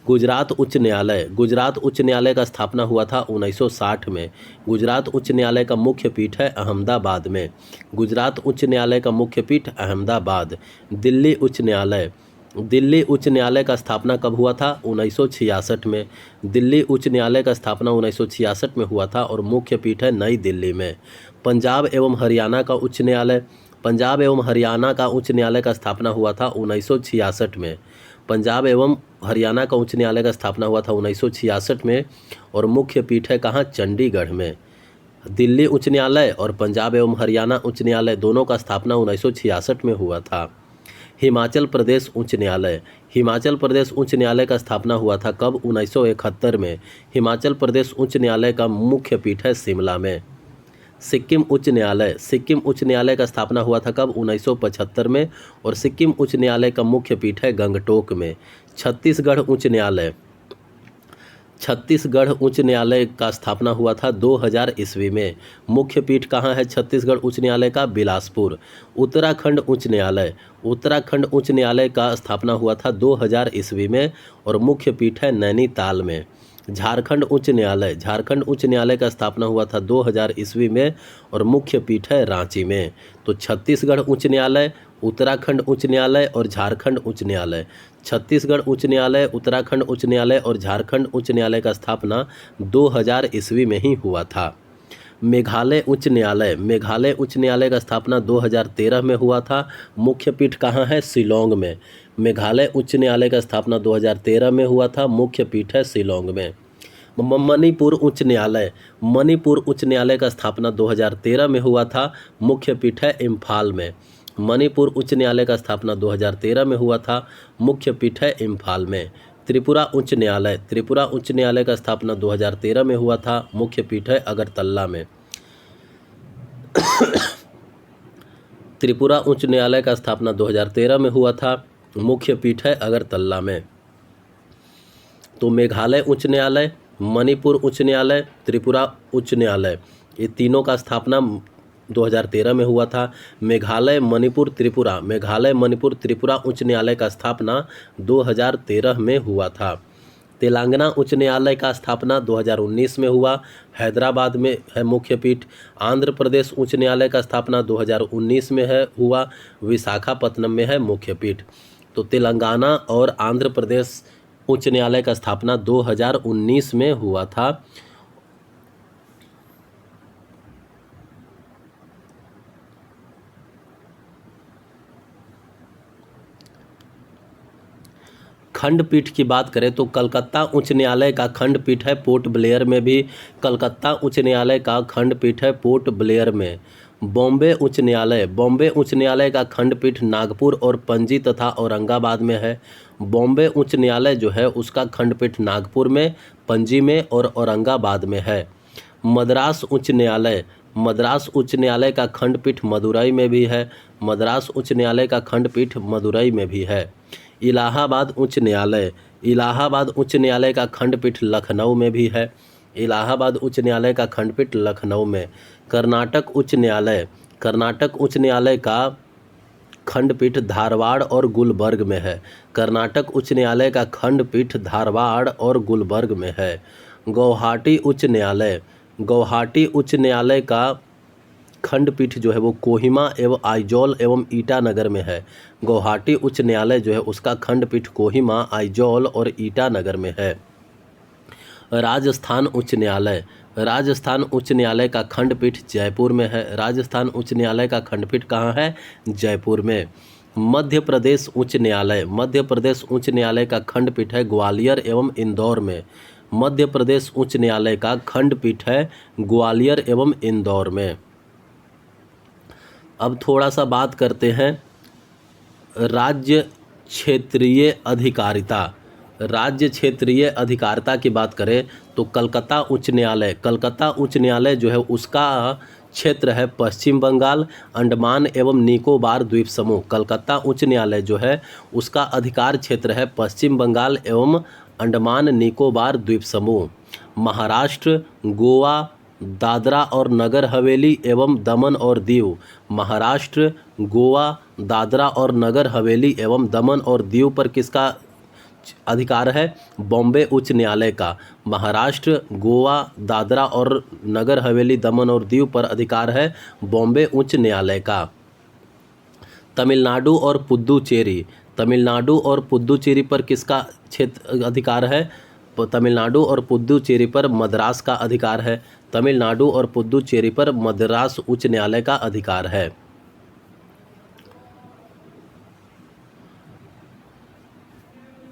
गुजरात उच्च न्यायालय। गुजरात उच्च न्यायालय का स्थापना हुआ था 1960 में। गुजरात उच्च न्यायालय का मुख्य पीठ है अहमदाबाद में। गुजरात उच्च न्यायालय का मुख्य पीठ अहमदाबाद। दिल्ली उच्च न्यायालय। दिल्ली उच्च न्यायालय का स्थापना कब हुआ था? 1966 में। दिल्ली उच्च न्यायालय का स्थापना 1966 में हुआ था और मुख्य पीठ है नई दिल्ली में। पंजाब एवं हरियाणा का उच्च न्यायालय। पंजाब एवं हरियाणा का उच्च न्यायालय का स्थापना हुआ था 1966 में। पंजाब एवं हरियाणा का उच्च न्यायालय का स्थापना हुआ था 1966 में और मुख्य पीठ है कहाँ? चंडीगढ़ में। दिल्ली उच्च न्यायालय और पंजाब एवं हरियाणा उच्च न्यायालय दोनों का स्थापना 1966 में हुआ था। हिमाचल प्रदेश उच्च न्यायालय। हिमाचल प्रदेश उच्च न्यायालय का स्थापना हुआ था कब? 1971 में। हिमाचल प्रदेश उच्च न्यायालय का मुख्य पीठ है शिमला में। सिक्किम उच्च न्यायालय। सिक्किम उच्च न्यायालय का स्थापना हुआ था कब? 1975 में और सिक्किम उच्च न्यायालय का मुख्य पीठ है गंगटोक में। छत्तीसगढ़ उच्च न्यायालय। छत्तीसगढ़ उच्च न्यायालय का स्थापना हुआ था 2000 ईस्वी में। मुख्य पीठ कहाँ है छत्तीसगढ़ उच्च न्यायालय का? बिलासपुर। उत्तराखंड उच्च न्यायालय, उत्तराखंड उच्च न्यायालय का स्थापना हुआ था 2000 ईस्वी में और मुख्य पीठ है नैनीताल में। झारखंड उच्च न्यायालय, झारखंड उच्च न्यायालय का स्थापना हुआ था 2000 ईस्वी में और मुख्य पीठ है रांची में। तो छत्तीसगढ़ उच्च न्यायालय, उत्तराखंड उच्च न्यायालय और झारखंड उच्च न्यायालय, छत्तीसगढ़ उच्च न्यायालय, उत्तराखंड उच्च न्यायालय और झारखंड उच्च न्यायालय का स्थापना 2000 ईस्वी में ही हुआ था। मेघालय उच्च न्यायालय, मेघालय उच्च न्यायालय का स्थापना 2013 में हुआ था। मुख्य पीठ कहाँ है? शिलोंग में। मेघालय उच्च न्यायालय का स्थापना 2013 में हुआ था। मुख्य पीठ है शिलोंग में। मणिपुर उच्च न्यायालय, मणिपुर उच्च न्यायालय का स्थापना 2013 में हुआ था। मुख्य पीठ है इम्फाल में। मणिपुर उच्च न्यायालय का स्थापना 2013 में हुआ था। मुख्य पीठ है इम्फाल में। त्रिपुरा उच्च न्यायालय, त्रिपुरा उच्च न्यायालय का स्थापना 2013 में हुआ था। मुख्य पीठ है अगरतला में। त्रिपुरा उच्च न्यायालय का स्थापना 2013 में हुआ था। मुख्य पीठ है अगरतला में। तो मेघालय उच्च न्यायालय, मणिपुर उच्च न्यायालय, त्रिपुरा उच्च न्यायालय, ये तीनों का स्थापना 2013 में हुआ था। मेघालय मणिपुर त्रिपुरा, मेघालय मणिपुर त्रिपुरा उच्च न्यायालय का स्थापना 2013 में हुआ था। तेलंगाना उच्च न्यायालय का स्थापना 2019 में हुआ, हैदराबाद में है मुख्य पीठ। आंध्र प्रदेश उच्च न्यायालय का स्थापना 2019 में है हुआ, विशाखापत्तनम में है मुख्य पीठ। तो तेलंगाना और आंध्र प्रदेश उच्च न्यायालय का स्थापना 2019 में हुआ था। खंडपीठ की बात करें तो कलकत्ता उच्च न्यायालय का खंडपीठ है पोर्ट ब्लेयर में भी, कलकत्ता उच्च न्यायालय का खंडपीठ है पोर्ट ब्लेयर में। बॉम्बे उच्च न्यायालय, बॉम्बे उच्च न्यायालय का खंडपीठ नागपुर और पणजी तथा औरंगाबाद में है। बॉम्बे उच्च न्यायालय जो है उसका खंडपीठ नागपुर में, पणजी में और औरंगाबाद में है। मद्रास उच्च न्यायालय, मद्रास उच्च न्यायालय का खंडपीठ मदुरई में भी है, मद्रास उच्च न्यायालय का खंडपीठ मदुरई में भी है। इलाहाबाद उच्च न्यायालय, इलाहाबाद उच्च न्यायालय का खंडपीठ लखनऊ में भी है, इलाहाबाद उच्च न्यायालय का खंडपीठ लखनऊ में। कर्नाटक उच्च न्यायालय, कर्नाटक उच्च न्यायालय का खंडपीठ धारवाड़ और गुलबर्ग में है, कर्नाटक उच्च न्यायालय का खंडपीठ धारवाड़ और गुलबर्ग में है। गुवाहाटी उच्च न्यायालय, गुवाहाटी उच्च न्यायालय का खंडपीठ जो है वो कोहिमा एवं आइजॉल एवं ईटानगर में है। गुवाहाटी उच्च न्यायालय जो है उसका खंडपीठ कोहिमा, आइजॉल और ईटानगर में है। राजस्थान उच्च न्यायालय, राजस्थान उच्च न्यायालय का खंडपीठ जयपुर में है, राजस्थान उच्च न्यायालय का खंडपीठ कहाँ है? जयपुर में। मध्य प्रदेश उच्च न्यायालय, मध्य प्रदेश उच्च न्यायालय का खंडपीठ है ग्वालियर एवं इंदौर में, मध्य प्रदेश उच्च न्यायालय का खंडपीठ है ग्वालियर एवं इंदौर में। अब थोड़ा सा बात करते हैं राज्य क्षेत्रीय अधिकारिता, राज्य क्षेत्रीय अधिकारिता की बात करें तो कलकत्ता उच्च न्यायालय, कलकत्ता उच्च न्यायालय जो है उसका क्षेत्र है पश्चिम बंगाल, अंडमान एवं निकोबार द्वीप समूह। कलकत्ता उच्च न्यायालय जो है उसका अधिकार क्षेत्र है पश्चिम बंगाल एवं अंडमान निकोबार द्वीप समूह। महाराष्ट्र, गोवा, दादरा और नगर हवेली एवं दमन और दीव, महाराष्ट्र, गोवा, दादरा और नगर हवेली एवं दमन और दीव पर किसका अधिकार है? बॉम्बे उच्च न्यायालय का। महाराष्ट्र, गोवा, दादरा और नगर हवेली, दमन और दीव पर अधिकार है बॉम्बे उच्च न्यायालय का। तमिलनाडु और पुद्दुचेरी, तमिलनाडु और पुद्दुचेरी पर किसका क्षेत्र अधिकार है? तमिलनाडु और पुद्दुचेरी पर मद्रास का अधिकार है, तमिलनाडु और पुद्दुचेरी पर मद्रास उच्च न्यायालय का अधिकार है।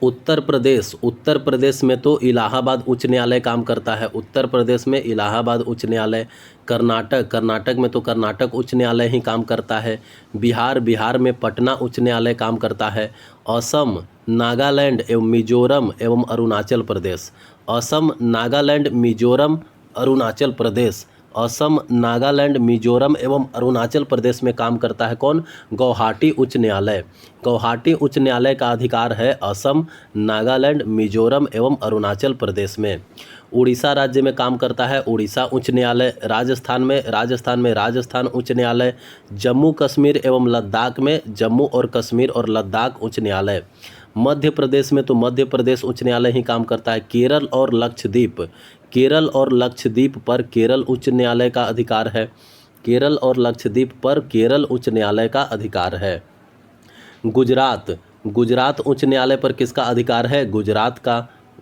उत्तर प्रदेश, उत्तर प्रदेश में तो इलाहाबाद उच्च न्यायालय काम करता है, उत्तर प्रदेश में इलाहाबाद उच्च न्यायालय। कर्नाटक, कर्नाटक में तो कर्नाटक उच्च न्यायालय ही काम करता है। बिहार, बिहार में पटना उच्च न्यायालय काम करता है। असम, नागालैंड एवं मिजोरम एवं अरुणाचल प्रदेश, असम, नागालैंड, मिजोरम, अरुणाचल प्रदेश, असम, नागालैंड, मिजोरम एवं अरुणाचल प्रदेश में काम करता है कौन? गुवाहाटी उच्च न्यायालय। गुवाहाटी उच्च न्यायालय का अधिकार है असम, नागालैंड, मिजोरम एवं अरुणाचल प्रदेश में। उड़ीसा राज्य में काम करता है उड़ीसा उच्च न्यायालय। राजस्थान में राजस्थान उच्च न्यायालय। जम्मू कश्मीर एवं लद्दाख में जम्मू और कश्मीर और लद्दाख उच्च न्यायालय। मध्य प्रदेश में तो मध्य प्रदेश उच्च न्यायालय ही काम करता है। केरल और लक्षद्वीप पर केरल उच्च न्यायालय का अधिकार है। केरल और लक्षद्वीप पर केरल उच्च न्यायालय का अधिकार है। गुजरात उच्च न्यायालय पर किसका अधिकार है?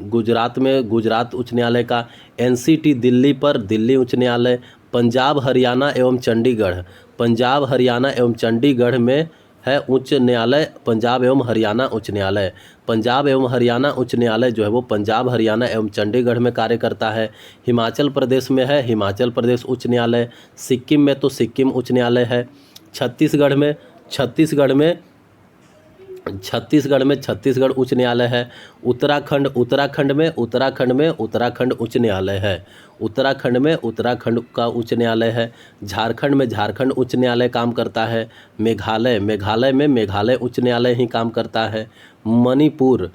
गुजरात में गुजरात उच्च न्यायालय का। एनसीटी दिल्ली पर दिल्ली उच्च न्यायालय। पंजाब हरियाणा एवं चंडीगढ़ में है उच्च न्यायालय पंजाब एवं हरियाणा उच्च न्यायालय। पंजाब एवं हरियाणा उच्च न्यायालय जो है वो पंजाब हरियाणा एवं चंडीगढ़ में कार्य करता है। हिमाचल प्रदेश में है हिमाचल प्रदेश उच्च न्यायालय। सिक्किम में तो सिक्किम उच्च न्यायालय है। छत्तीसगढ़ में छत्तीसगढ़ उच्च न्यायालय है। उत्तराखंड में उत्तराखंड उच्च न्यायालय है। उत्तराखंड में उत्तराखंड का उच्च न्यायालय है। झारखंड में झारखंड उच्च न्यायालय काम करता है। मेघालय में मेघालय उच्च न्यायालय ही काम करता है। मणिपुर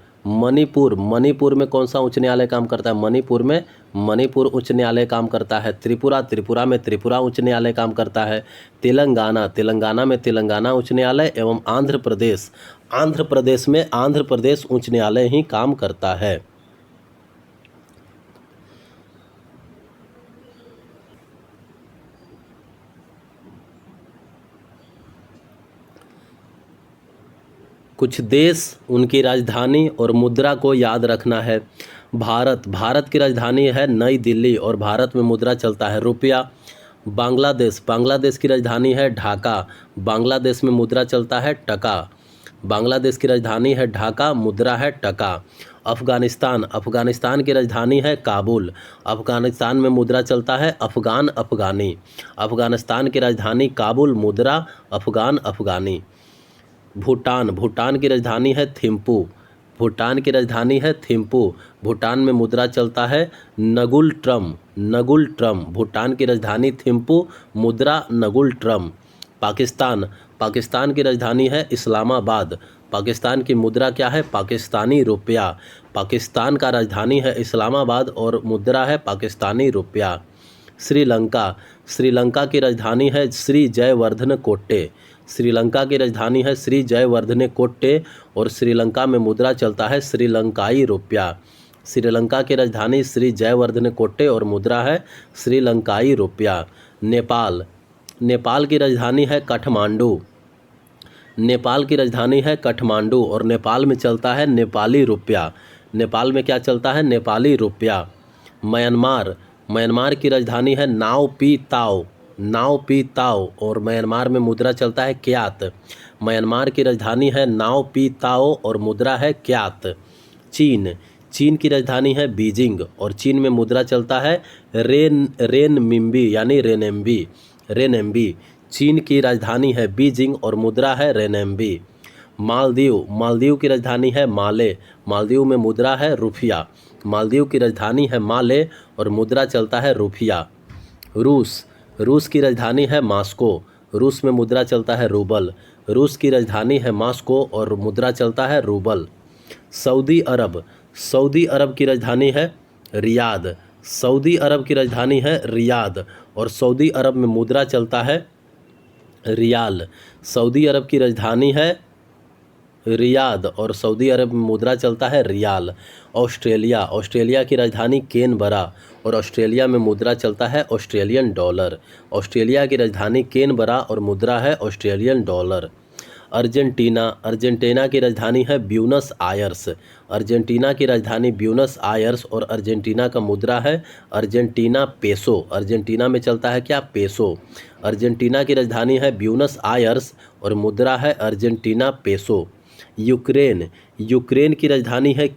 में कौन सा उच्च न्यायालय काम करता है? मणिपुर में मणिपुर उच्च न्यायालय काम करता है। त्रिपुरा में त्रिपुरा उच्च न्यायालय काम करता है। तेलंगाना में तेलंगाना उच्च न्यायालय एवं आंध्र प्रदेश में आंध्र प्रदेश उच्च न्यायालय ही काम करता है। कुछ देश, उनकी राजधानी और मुद्रा को याद रखना है। भारत की राजधानी है नई दिल्ली और भारत में मुद्रा चलता है रुपया। बांग्लादेश की राजधानी है ढाका। बांग्लादेश में मुद्रा चलता है टका। बांग्लादेश की राजधानी है ढाका, मुद्रा है टका। अफगानिस्तान की राजधानी है काबुल। अफगानिस्तान में मुद्रा चलता है अफगानी। अफगानिस्तान की राजधानी काबुल, मुद्रा अफगानी। भूटान की राजधानी है थिम्पू। भूटान में मुद्रा चलता है नगुल ट्रम। भूटान की राजधानी थिम्पू, मुद्रा नगुल ट्रम। पाकिस्तान की राजधानी है इस्लामाबाद। पाकिस्तान की मुद्रा क्या है? पाकिस्तानी रुपया। पाकिस्तान का राजधानी है इस्लामाबाद और मुद्रा है पाकिस्तानी रुपया। श्रीलंका की राजधानी है श्री जयवर्धन कोट्टे और श्रीलंका में मुद्रा चलता है श्रीलंकाई रुपया। श्रीलंका की राजधानी श्री जयवर्धन कोट्टे और मुद्रा है श्रीलंकाई रुपया। नेपाल की राजधानी है काठमांडू और नेपाल में चलता है नेपाली रुपया। नेपाल में क्या चलता है? नेपाली रुपया। म्यांमार की राजधानी है नाव पी ताओ और म्यांमार में मुद्रा चलता है क्यात। म्यांमार की राजधानी है नाव पी ताओ और मुद्रा है क्यात। चीन की राजधानी है बीजिंग और चीन में मुद्रा चलता है रेनमिंबी यानी रेनेम्बी। चीन की राजधानी है बीजिंग और मुद्रा है रेनेम्बी। मालदीव की राजधानी है माले। मालदीव में मुद्रा है रुपया। मालदीव की राजधानी है माले और मुद्रा चलता है रुपया। रूस की राजधानी है मॉस्को। रूस में मुद्रा चलता है रूबल। रूस की राजधानी है मॉस्को और मुद्रा चलता है रूबल। सऊदी अरब की राजधानी है रियाद। और सऊदी अरब में मुद्रा चलता है रियाल। सऊदी अरब की राजधानी है रियाद और सऊदी अरब में मुद्रा चलता है रियाल। ऑस्ट्रेलिया की राजधानी कैनबरा और ऑस्ट्रेलिया में मुद्रा चलता है ऑस्ट्रेलियन डॉलर। ऑस्ट्रेलिया की राजधानी कैनबरा और मुद्रा है ऑस्ट्रेलियन डॉलर। अर्जेंटीना की राजधानी है ब्यूनस आयर्स। अर्जेंटीना की राजधानी ब्यूनस आयर्स और अर्जेंटीना का मुद्रा है अर्जेंटीना पेसो। अर्जेंटीना में चलता है क्या? पेसो। अर्जेंटीना की राजधानी है ब्यूनस आयर्स और मुद्रा है अर्जेंटीना पेसो। यूक्रेन की राजधानी है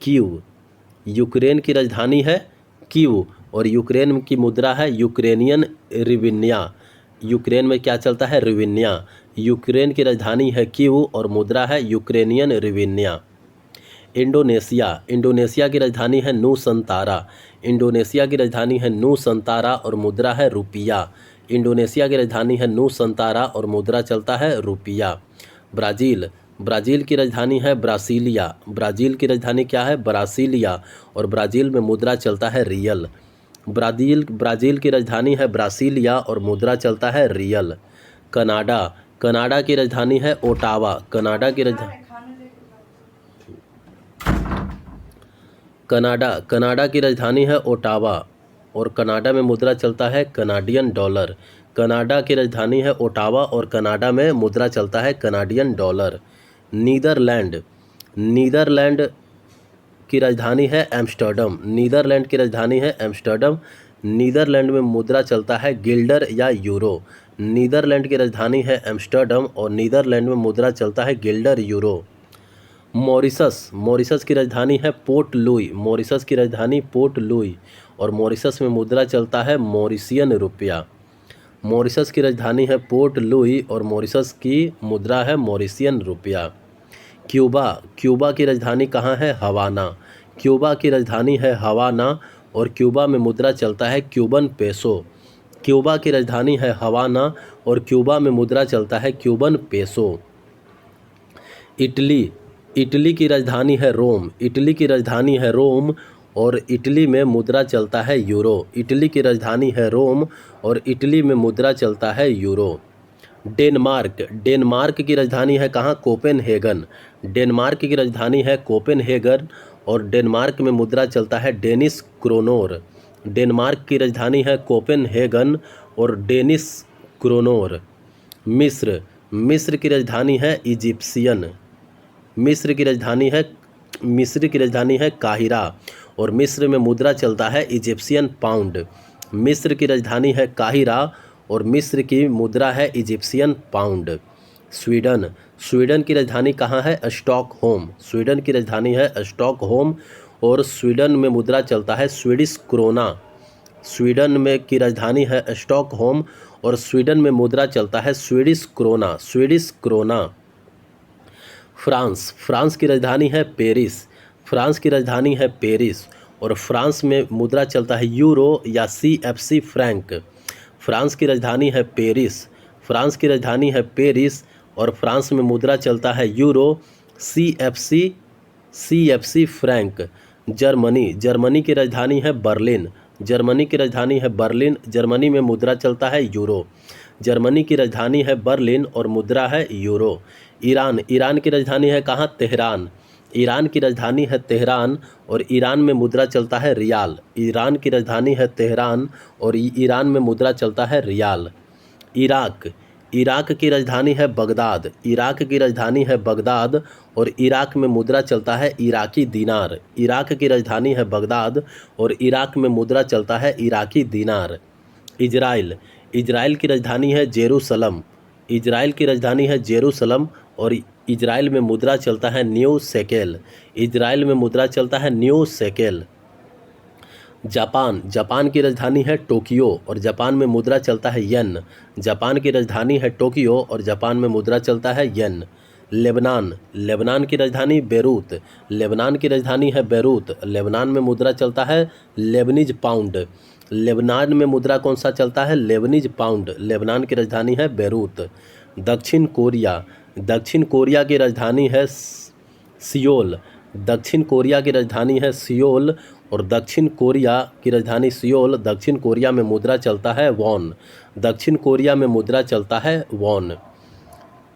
कीव और यूक्रेन की मुद्रा है यूक्रेनियन रिविन्या। यूक्रेन में क्या चलता है? रिविन्या। यूक्रेन की राजधानी है कीव और मुद्रा है यूक्रेनियन रिविन्या। इंडोनेशिया, इंडोनेशिया की राजधानी है नूसंतारा, इंडोनेशिया की राजधानी है नूसंतारा और मुद्रा है रुपया। इंडोनेशिया की राजधानी है नूसंतारा और मुद्रा चलता है रुपया। ब्राज़ील, ब्राज़ील की राजधानी है ब्रासीलिया, ब्राज़ील की राजधानी क्या है? ब्रासीलिया और ब्राज़ील में मुद्रा चलता है रियल। ब्राज़ील की राजधानी है ब्रासीलिया और मुद्रा चलता है रियल। कनाडा, कनाडा की राजधानी है ओटावा, कनाडा की राजधानी कनाडा की राजधानी है ओटावा और कनाडा में मुद्रा चलता है कनाडियन डॉलर। कनाडा की राजधानी है ओटावा और कनाडा में मुद्रा चलता है कनाडियन डॉलर। नीदरलैंड, नीदरलैंड की राजधानी है एम्स्टर्डम, नीदरलैंड की राजधानी है एम्स्टर्डम। नीदरलैंड में मुद्रा चलता है गिल्डर या यूरो। नीदरलैंड की राजधानी है एम्स्टर्डम और नीदरलैंड में मुद्रा चलता है गिल्डर यूरो। मॉरिशस, मॉरिशस की राजधानी है पोर्ट लुई, मॉरिशस की राजधानी पोर्ट लुई और मॉरिशस में मुद्रा चलता है मॉरिशियन रुपया। मॉरिशस की राजधानी है पोर्ट लुई और मॉरिशस की मुद्रा है मॉरिशियन रुपया। क्यूबा, क्यूबा की राजधानी कहाँ है? हवाना, क्यूबा की राजधानी है हवाना और क्यूबा में मुद्रा चलता है क्यूबन पेसो। क्यूबा की राजधानी है हवाना और क्यूबा में मुद्रा चलता है क्यूबन पेसो। इटली, इटली की राजधानी है रोम, इटली की राजधानी है रोम और इटली में मुद्रा चलता है यूरो। इटली की राजधानी है रोम और इटली में मुद्रा चलता है यूरो। डेनमार्क, डेनमार्क की राजधानी है कहाँ? कोपेनहेगन, डेनमार्क की राजधानी है कोपेनहेगन और डेनमार्क में मुद्रा चलता है डेनिश क्रोनोर। डेनमार्क की राजधानी है कोपेनहेगन और डेनिश क्रोनोर। मिस्र, मिस्र की राजधानी है इजिप्शियन, मिस्र की राजधानी है काहिरा और मिस्र में मुद्रा चलता है इजिप्शियन पाउंड। मिस्र की राजधानी है काहिरा और मिस्र की मुद्रा है इजिप्शियन पाउंड। स्वीडन, स्वीडन की राजधानी कहाँ है? स्टॉकहोम, स्वीडन की राजधानी है स्टॉकहोम और स्वीडन में मुद्रा चलता है स्वीडिश क्रोना। स्वीडन में की राजधानी है स्टॉकहोम और स्वीडन में मुद्रा चलता है Swedish krona, Swedish krona. France, France की राजधानी है पेरिस, फ्रांस की राजधानी है पेरिस और फ्रांस में मुद्रा चलता है यूरो या CFC फ्रैंक। फ्रांस की राजधानी है पेरिस, फ्रांस की राजधानी है पेरिस और फ्रांस में मुद्रा चलता है euro CFC Frank. Germany, Germany की राजधानी है बर्लिन, जर्मनी की राजधानी है बर्लिन, जर्मनी में मुद्रा चलता है यूरो। जर्मनी की राजधानी है बर्लिन और मुद्रा है यूरो। ईरान, ईरान की राजधानी है कहाँ? तेहरान, ईरान की राजधानी है तेहरान और ईरान में मुद्रा चलता है रियाल। ईरान की राजधानी है तेहरान और ईरान में मुद्रा चलता है रियाल। इराक, इराक की राजधानी है बगदाद, इराक की राजधानी है बगदाद और इराक में मुद्रा चलता है इराकी दीनार। इराक की राजधानी है बगदाद और इराक में मुद्रा चलता है इराकी दीनार। इजराइल, इजराइल की राजधानी है जेरूसलम, इजराइल की राजधानी है जेरूसलम और इजराइल में मुद्रा चलता है न्यू शेकेल। इजराइल में मुद्रा चलता है न्यू शेकेल। जापान, जापान की राजधानी है टोक्यो और जापान में मुद्रा चलता है येन। जापान की राजधानी है टोक्यो और जापान में मुद्रा चलता है येन। लेबनान, लेबनान की राजधानी बेरूत, लेबनान की राजधानी है बेरूत, लेबनान में मुद्रा चलता है लेबनीज पाउंड। लेबनान में मुद्रा कौन सा चलता है? Lebanese pound. लेबनान की राजधानी है बेरूत। दक्षिण कोरिया, दक्षिण कोरिया की राजधानी है सियोल, दक्षिण कोरिया की राजधानी है सियोल और दक्षिण कोरिया की राजधानी सियोल। दक्षिण कोरिया में मुद्रा चलता है वॉन, दक्षिण कोरिया में मुद्रा चलता है वॉन।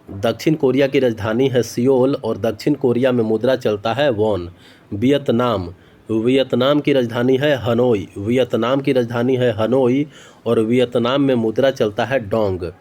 दक्षिण कोरिया की राजधानी है सियोल और दक्षिण कोरिया में मुद्रा चलता है वॉन। वियतनाम, वियतनाम की राजधानी है हनोई, वियतनाम की राजधानी है हनोई और वियतनाम में मुद्रा चलता है डोंग।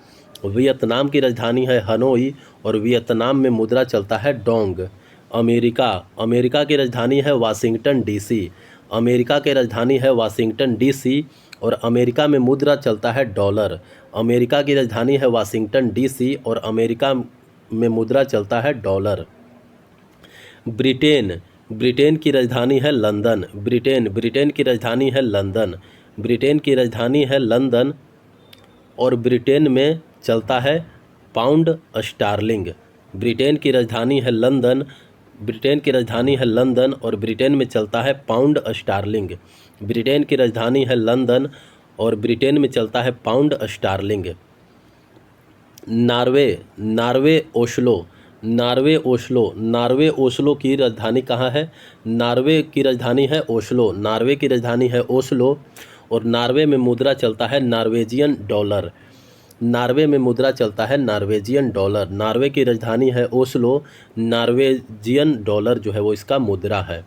वियतनाम की राजधानी है हनोई और वियतनाम में मुद्रा चलता है डोंग। अमेरिका, अमेरिका की राजधानी है वाशिंगटन DC, अमेरिका की राजधानी है वाशिंगटन DC और अमेरिका में मुद्रा चलता है डॉलर। अमेरिका की राजधानी है वाशिंगटन DC और अमेरिका में मुद्रा चलता है डॉलर। ब्रिटेन, ब्रिटेन की राजधानी है लंदन, ब्रिटेन, ब्रिटेन की राजधानी है लंदन, ब्रिटेन की राजधानी है लंदन और ब्रिटेन में चलता है पाउंड स्टार्लिंग। ब्रिटेन की राजधानी है लंदन, ब्रिटेन की राजधानी है लंदन और ब्रिटेन में चलता है पाउंड स्टार्लिंग। ब्रिटेन की राजधानी है लंदन और ब्रिटेन में चलता है pound sterling. Norway, Norway Oslo, Norway Oslo, Norway Oslo की राजधानी कहाँ है? नॉर्वे की राजधानी है ओस्लो, नॉर्वे की राजधानी है ओस्लो और नॉर्वे में मुद्रा चलता है नॉर्वेजियन डॉलर। नॉर्वे में मुद्रा चलता है नॉर्वेजियन डॉलर। नॉर्वे की राजधानी है ओस्लो, नॉर्वेजियन डॉलर जो है वो इसका मुद्रा है।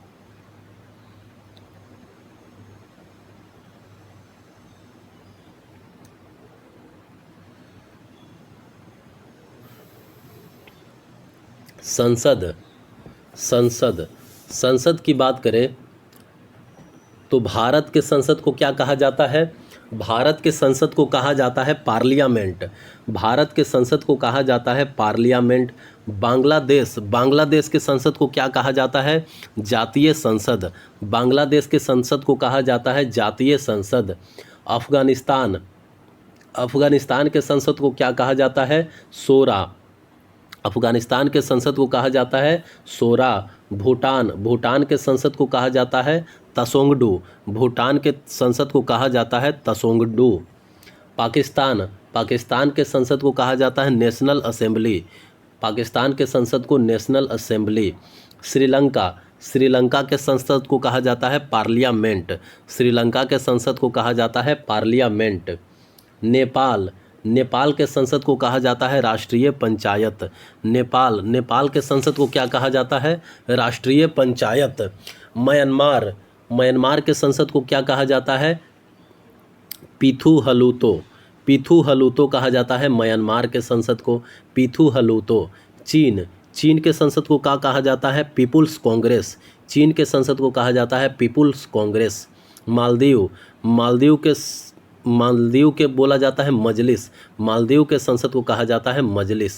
संसद, संसद, संसद की बात करें तो भारत के संसद को क्या कहा जाता है? भारत के संसद को कहा जाता है पार्लियामेंट। भारत के संसद को कहा जाता है पार्लियामेंट। बांग्लादेश, बांग्लादेश के संसद को क्या कहा जाता है? जातीय संसद। बांग्लादेश के संसद को कहा जाता है जातीय संसद। अफगानिस्तान, अफगानिस्तान के संसद को क्या कहा जाता है? शोरा। अफगानिस्तान के संसद को कहा जाता है शोरा। भूटान, भूटान के संसद को कहा जाता है तसोंगडू। भूटान के संसद को कहा जाता है तसोंगडू। पाकिस्तान, पाकिस्तान के संसद को कहा जाता है नेशनल असेंबली। पाकिस्तान के संसद को नेशनल असेंबली। श्रीलंका, श्रीलंका के संसद को कहा जाता है पार्लियामेंट। श्रीलंका के संसद को कहा जाता है पार्लियामेंट। नेपाल, नेपाल के संसद को कहा जाता है राष्ट्रीय पंचायत। नेपाल, नेपाल के संसद को क्या कहा जाता है? राष्ट्रीय पंचायत। म्यांमार, म्यांमार के संसद को क्या कहा जाता है? पीथू हलूतो। पीथू हलूतो कहा जाता है म्यांमार के संसद को, पीथू हलूतो। चीन, चीन के संसद को क्या कहा जाता है? पीपुल्स कांग्रेस। चीन के संसद को कहा जाता है पीपुल्स कांग्रेस। मालदीव, मालदीव के बोला जाता है मजलिस। मालदीव के संसद को कहा जाता है मजलिस।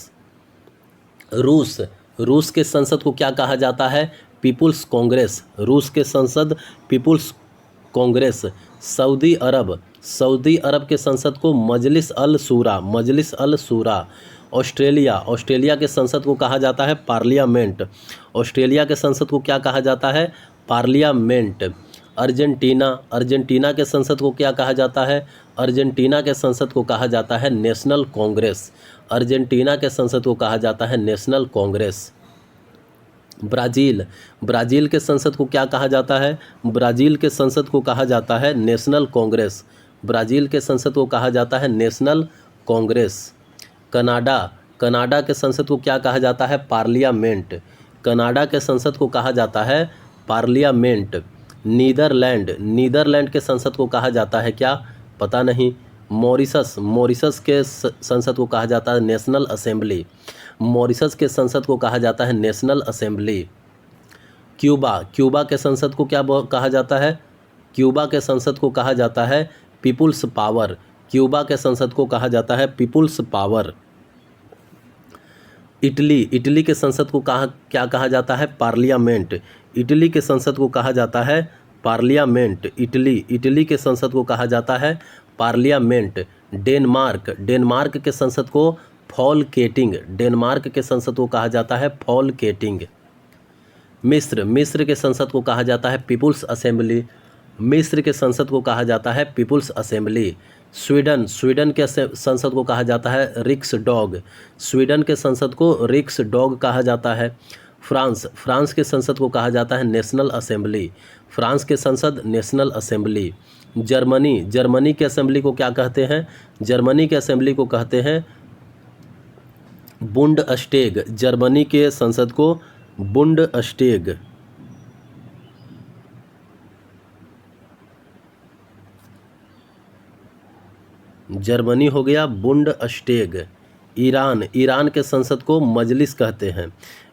रूस, रूस के संसद को क्या कहा जाता है? पीपुल्स कांग्रेस। रूस के संसद पीपुल्स कांग्रेस। सऊदी अरब, सऊदी अरब के संसद को मजलिस अल शूरा, मजलिस अल शूरा। ऑस्ट्रेलिया, ऑस्ट्रेलिया के संसद को कहा जाता है पार्लियामेंट। ऑस्ट्रेलिया के संसद को क्या कहा जाता है? पार्लियामेंट। अर्जेंटीना, अर्जेंटीना के संसद को क्या कहा जाता है? अर्जेंटीना के संसद को कहा जाता है नेशनल कांग्रेस। अर्जेंटीना के संसद को कहा जाता है नेशनल कांग्रेस। ब्राज़ील, ब्राज़ील के संसद को क्या कहा जाता है? ब्राज़ील के संसद को कहा जाता है नेशनल कांग्रेस। ब्राज़ील के संसद को कहा जाता है नेशनल कांग्रेस। कनाडा, कनाडा के संसद को क्या कहा जाता है? पार्लियामेंट। कनाडा के संसद को कहा जाता है पार्लियामेंट। नीदरलैंड, नीदरलैंड के संसद को कहा जाता है क्या? पता नहीं। मॉरिशस, मॉरिशस के संसद को कहा जाता है नेशनल असेंबली। मॉरिशस के संसद को कहा जाता है नेशनल असेंबली। क्यूबा, क्यूबा के संसद को क्या कहा जाता है? क्यूबा के संसद को कहा जाता है पीपुल्स पावर। क्यूबा के संसद को कहा जाता है पीपुल्स पावर। इटली, इटली के संसद को क्या कहा जाता है? पार्लियामेंट। इटली के संसद को कहा जाता है पार्लियामेंट। इटली, इटली के संसद को कहा जाता है पार्लियामेंट। डेनमार्क, डेनमार्क के संसद को फॉलकेटिंग। डेनमार्क के संसद को कहा जाता है फॉलकेटिंग। मिस्र, मिस्र के संसद को कहा जाता है पीपुल्स असेंबली। मिस्र के संसद को कहा जाता है पीपुल्स असेंबली। स्वीडन, स्वीडन के संसद को कहा जाता है रिक्स डॉग। स्वीडन के संसद को रिक्स डॉग कहा जाता है। फ्रांस, फ्रांस के संसद को कहा जाता है नेशनल असेंबली। फ्रांस के संसद नेशनल असेंबली। जर्मनी, जर्मनी के असेंबली को क्या कहते हैं? जर्मनी के असेंबली को कहते हैं बुंडस्टेग। जर्मनी के संसद को बुंडस्टेग। जर्मनी हो गया बुंडस्टेग। ईरान, ईरान के संसद को मजलिस कहते हैं।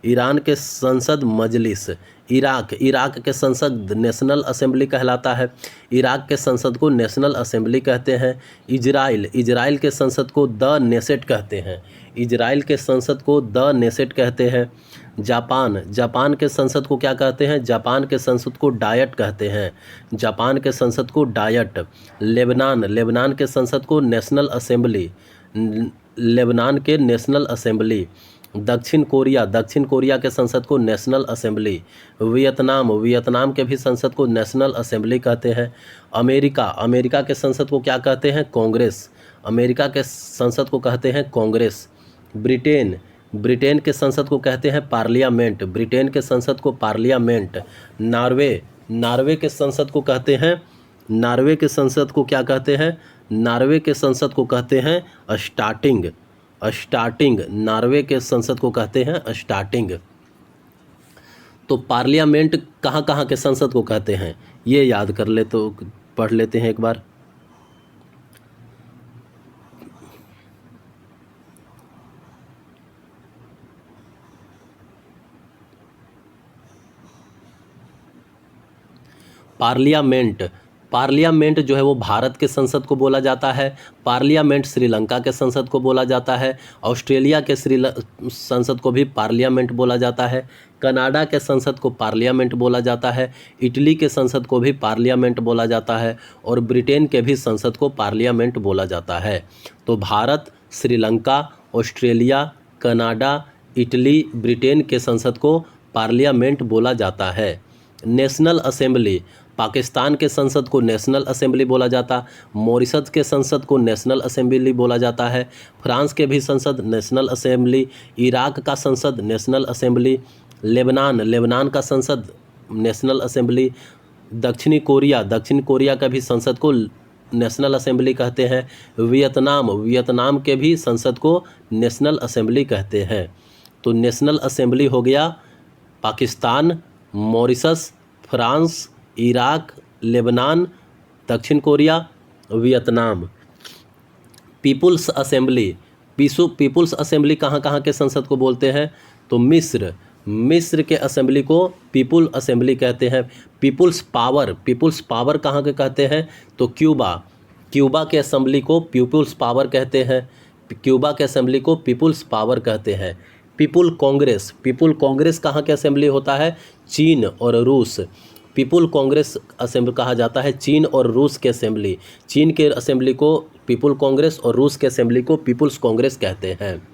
ईरान के संसद मजलिस। इराक, इराक के संसद नेशनल असेंबली कहलाता है। इराक के संसद को नेशनल असेंबली कहते हैं। इजराइल, इजराइल के संसद को द नेसेट कहते हैं। इजराइल के संसद को द नेसेट कहते हैं। जापान, जापान के संसद को क्या कहते हैं? जापान के संसद को डायट कहते हैं। जापान के संसद को डायट। लेबनान, लेबनान के संसद को नेशनल असेंबली। लेबनान के नेशनल असेंबली। दक्षिण कोरिया के संसद को नेशनल असेंबली। वियतनाम के भी संसद को नेशनल असेंबली कहते हैं। अमेरिका के संसद को क्या कहते हैं? कांग्रेस। अमेरिका के संसद को कहते हैं कांग्रेस। ब्रिटेन के संसद को कहते हैं पार्लियामेंट। ब्रिटेन के संसद को पार्लियामेंट। नॉर्वे के संसद को कहते हैं, नॉर्वे के संसद को क्या कहते हैं? नॉर्वे के संसद को कहते हैं स्टार्टिंग। नॉर्वे के संसद को कहते हैं स्टार्टिंग। तो पार्लियामेंट कहाँ कहाँ के संसद को कहते हैं ये याद कर ले, तो पढ़ लेते हैं एक बार। पार्लियामेंट जो है वो भारत के संसद को बोला जाता है। पार्लियामेंट श्रीलंका के संसद को बोला जाता है। ऑस्ट्रेलिया के संसद को भी पार्लियामेंट बोला जाता है। कनाडा के संसद को पार्लियामेंट बोला जाता है। इटली के संसद को भी पार्लियामेंट बोला जाता है और ब्रिटेन के भी संसद को पार्लियामेंट बोला जाता है। तो Bharat, Sri Lanka, Australia, Canada, Italy, Britain के संसद को पार्लियामेंट बोला जाता है। नेशनल असेंबली, पाकिस्तान के संसद को नेशनल असेंबली बोला जाता, मॉरिशस के संसद को नेशनल असेंबली बोला जाता है, फ्रांस के भी संसद नेशनल असेंबली, इराक का संसद नेशनल असेंबली, लेबनान का संसद नेशनल असेंबली, दक्षिण कोरिया का भी संसद को नेशनल असेंबली कहते हैं। वियतनाम के भी संसद को नेशनल असेंबली कहते हैं। तो नेशनल असेंबली हो गया Pakistan, Mauritius, France, Iraq, Lebanon, दक्षिण कोरिया, वियतनाम। पीपुल्स असेंबली कहाँ कहाँ के संसद को बोलते हैं? तो मिस्र के असेंबली को पीपुल असेंबली कहते हैं। पीपुल्स पावर कहाँ के कहते हैं? तो क्यूबा के असेंबली को पीपुल्स पावर कहते हैं। क्यूबा के असेंबली को पीपुल्स पावर कहते हैं। पीपुल कांग्रेस कहाँ के असेंबली होता है? चीन और रूस। पीपुल कांग्रेस असेंबली कहा जाता है चीन और रूस के असेंबली। चीन के असेंबली को पीपुल कांग्रेस और रूस के असेंबली को पीपुल्स कांग्रेस कहते हैं।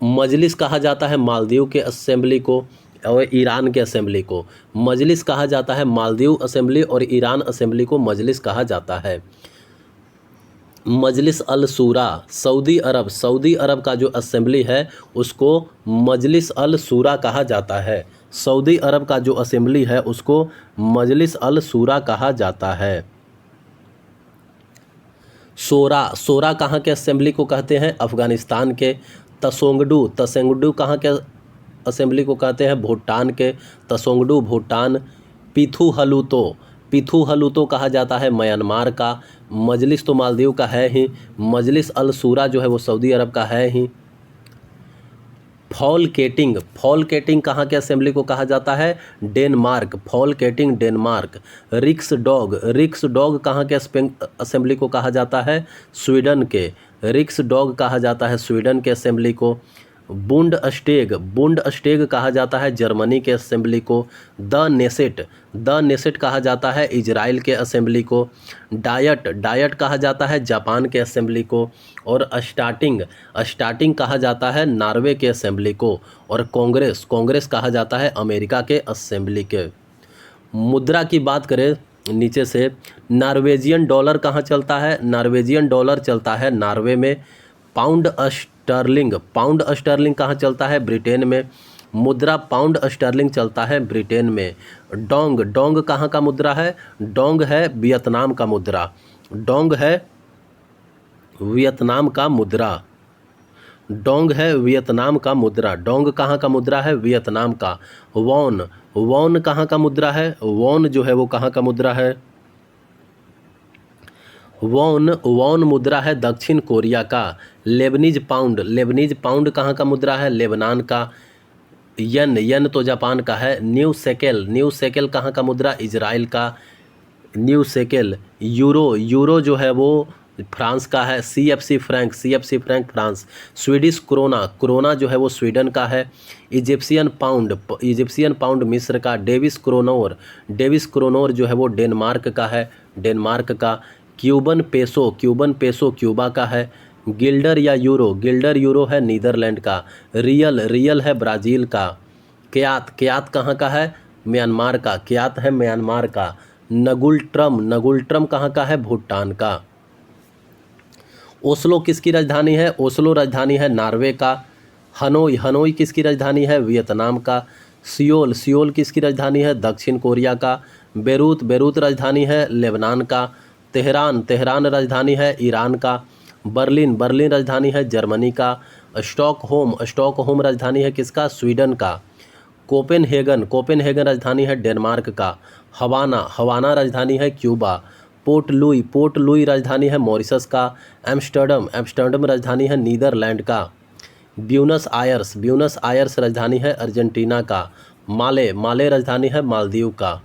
मजलिस कहा जाता है मालदीव के असेंबली को और ईरान के असेंबली को। मजलिस कहा जाता है मालदीव असेंबली और ईरान असेंबली को मजलिस कहा जाता है। मजलिस अल सूरा, सऊदी अरब का जो असेंबली है उसको मजलिस अल सूरा कहा जाता है। सऊदी अरब का जो असेंबली है उसको मजलिस अल सूरा कहा जाता है। सोरा कहाँ के असेंबली को कहते हैं? अफ़गानिस्तान के। तसोंगडू कहाँ के असेंबली को कहते हैं? भूटान के। तसोंगडू भूटान। पीथू हलूतो कहा जाता है म्यांमार का। मजलिस तो मालदीव का है ही, मजलिस अल सूरा जो है वो सऊदी अरब का है ही। फॉल केटिंग कहाँ के असेंबली को कहा जाता है? Denmark. Folketing Denmark. Riksdag कहाँ के असेंबली को कहा जाता है? स्वीडन के। रिक्स डॉग कहा जाता है स्वीडन के असेंबली को। बुंड अस्टेग कहा जाता है जर्मनी के असेंबली को। द नेसेट कहा जाता है इजराइल के असेंबली को। डायट कहा जाता है जापान के असेंबली को। और स्टार्टिंग कहा जाता है नॉर्वे के असेंबली को। और कांग्रेस कहा जाता है अमेरिका के असेंबली के। मुद्रा की बात करें नीचे से, नॉर्वेजियन डॉलर कहाँ चलता है? नॉर्वेजियन डॉलर चलता है नॉर्वे में। पाउंड स्टर्लिंग कहाँ चलता है? ब्रिटेन में। मुद्रा पाउंड स्टर्लिंग चलता है ब्रिटेन में। डोंग कहाँ का मुद्रा है? डोंग है वियतनाम का मुद्रा। डोंग है वियतनाम का मुद्रा। डोंग कहाँ का मुद्रा है? वियतनाम का। वॉन कहाँ का मुद्रा है? वॉन जो है वो कहाँ का मुद्रा है? वॉन मुद्रा है दक्षिण कोरिया का। लेबनीज पाउंड कहाँ का मुद्रा है? लेबनान का। येन तो जापान का है। न्यू सेकेल कहाँ का मुद्रा? इजराइल का। New shekel. यूरो जो है वो फ्रांस का है। CFC Frank France. Swedish krona जो है वो स्वीडन का है। इजिप्शियन पाउंड मिस्र का। डेविस क्रोनोर जो है वो डेनमार्क का है। क्यूबन पेसो क्यूबा का है। गिल्डर या यूरो, गिल्डर यूरो है नीदरलैंड का। रियल, रियल है ब्राज़ील का। क्यात, क्यात कहाँ का है? म्यांमार का, क्यात है म्यांमार का। नगुल्ट्रम, नगुल्ट्रम कहाँ का है? भूटान का। ओस्लो किसकी राजधानी है? ओस्लो राजधानी है नॉर्वे का। हनोई, हनोई किसकी राजधानी है? वियतनाम का। सियोल, सियोल किसकी राजधानी है? दक्षिण कोरिया का। बेरूत, बेरूत राजधानी है लेबनान का। तेहरान, तेहरान राजधानी है ईरान का। बर्लिन, बर्लिन राजधानी है जर्मनी का। स्टॉकहोम, स्टॉकहोम राजधानी है किसका? स्वीडन का। कोपेनहेगन, कोपेनहेगन राजधानी है डेनमार्क का। हवाना, हवाना राजधानी है Cuba. Port Louis, port Louis राजधानी है मॉरिशस का। एम्स्टर्डम, एम्स्टर्डम राजधानी है नीदरलैंड का। ब्यूनस आयर्स, ब्यूनस आयर्स राजधानी है अर्जेंटीना का। माले, माले राजधानी है मालदीव का।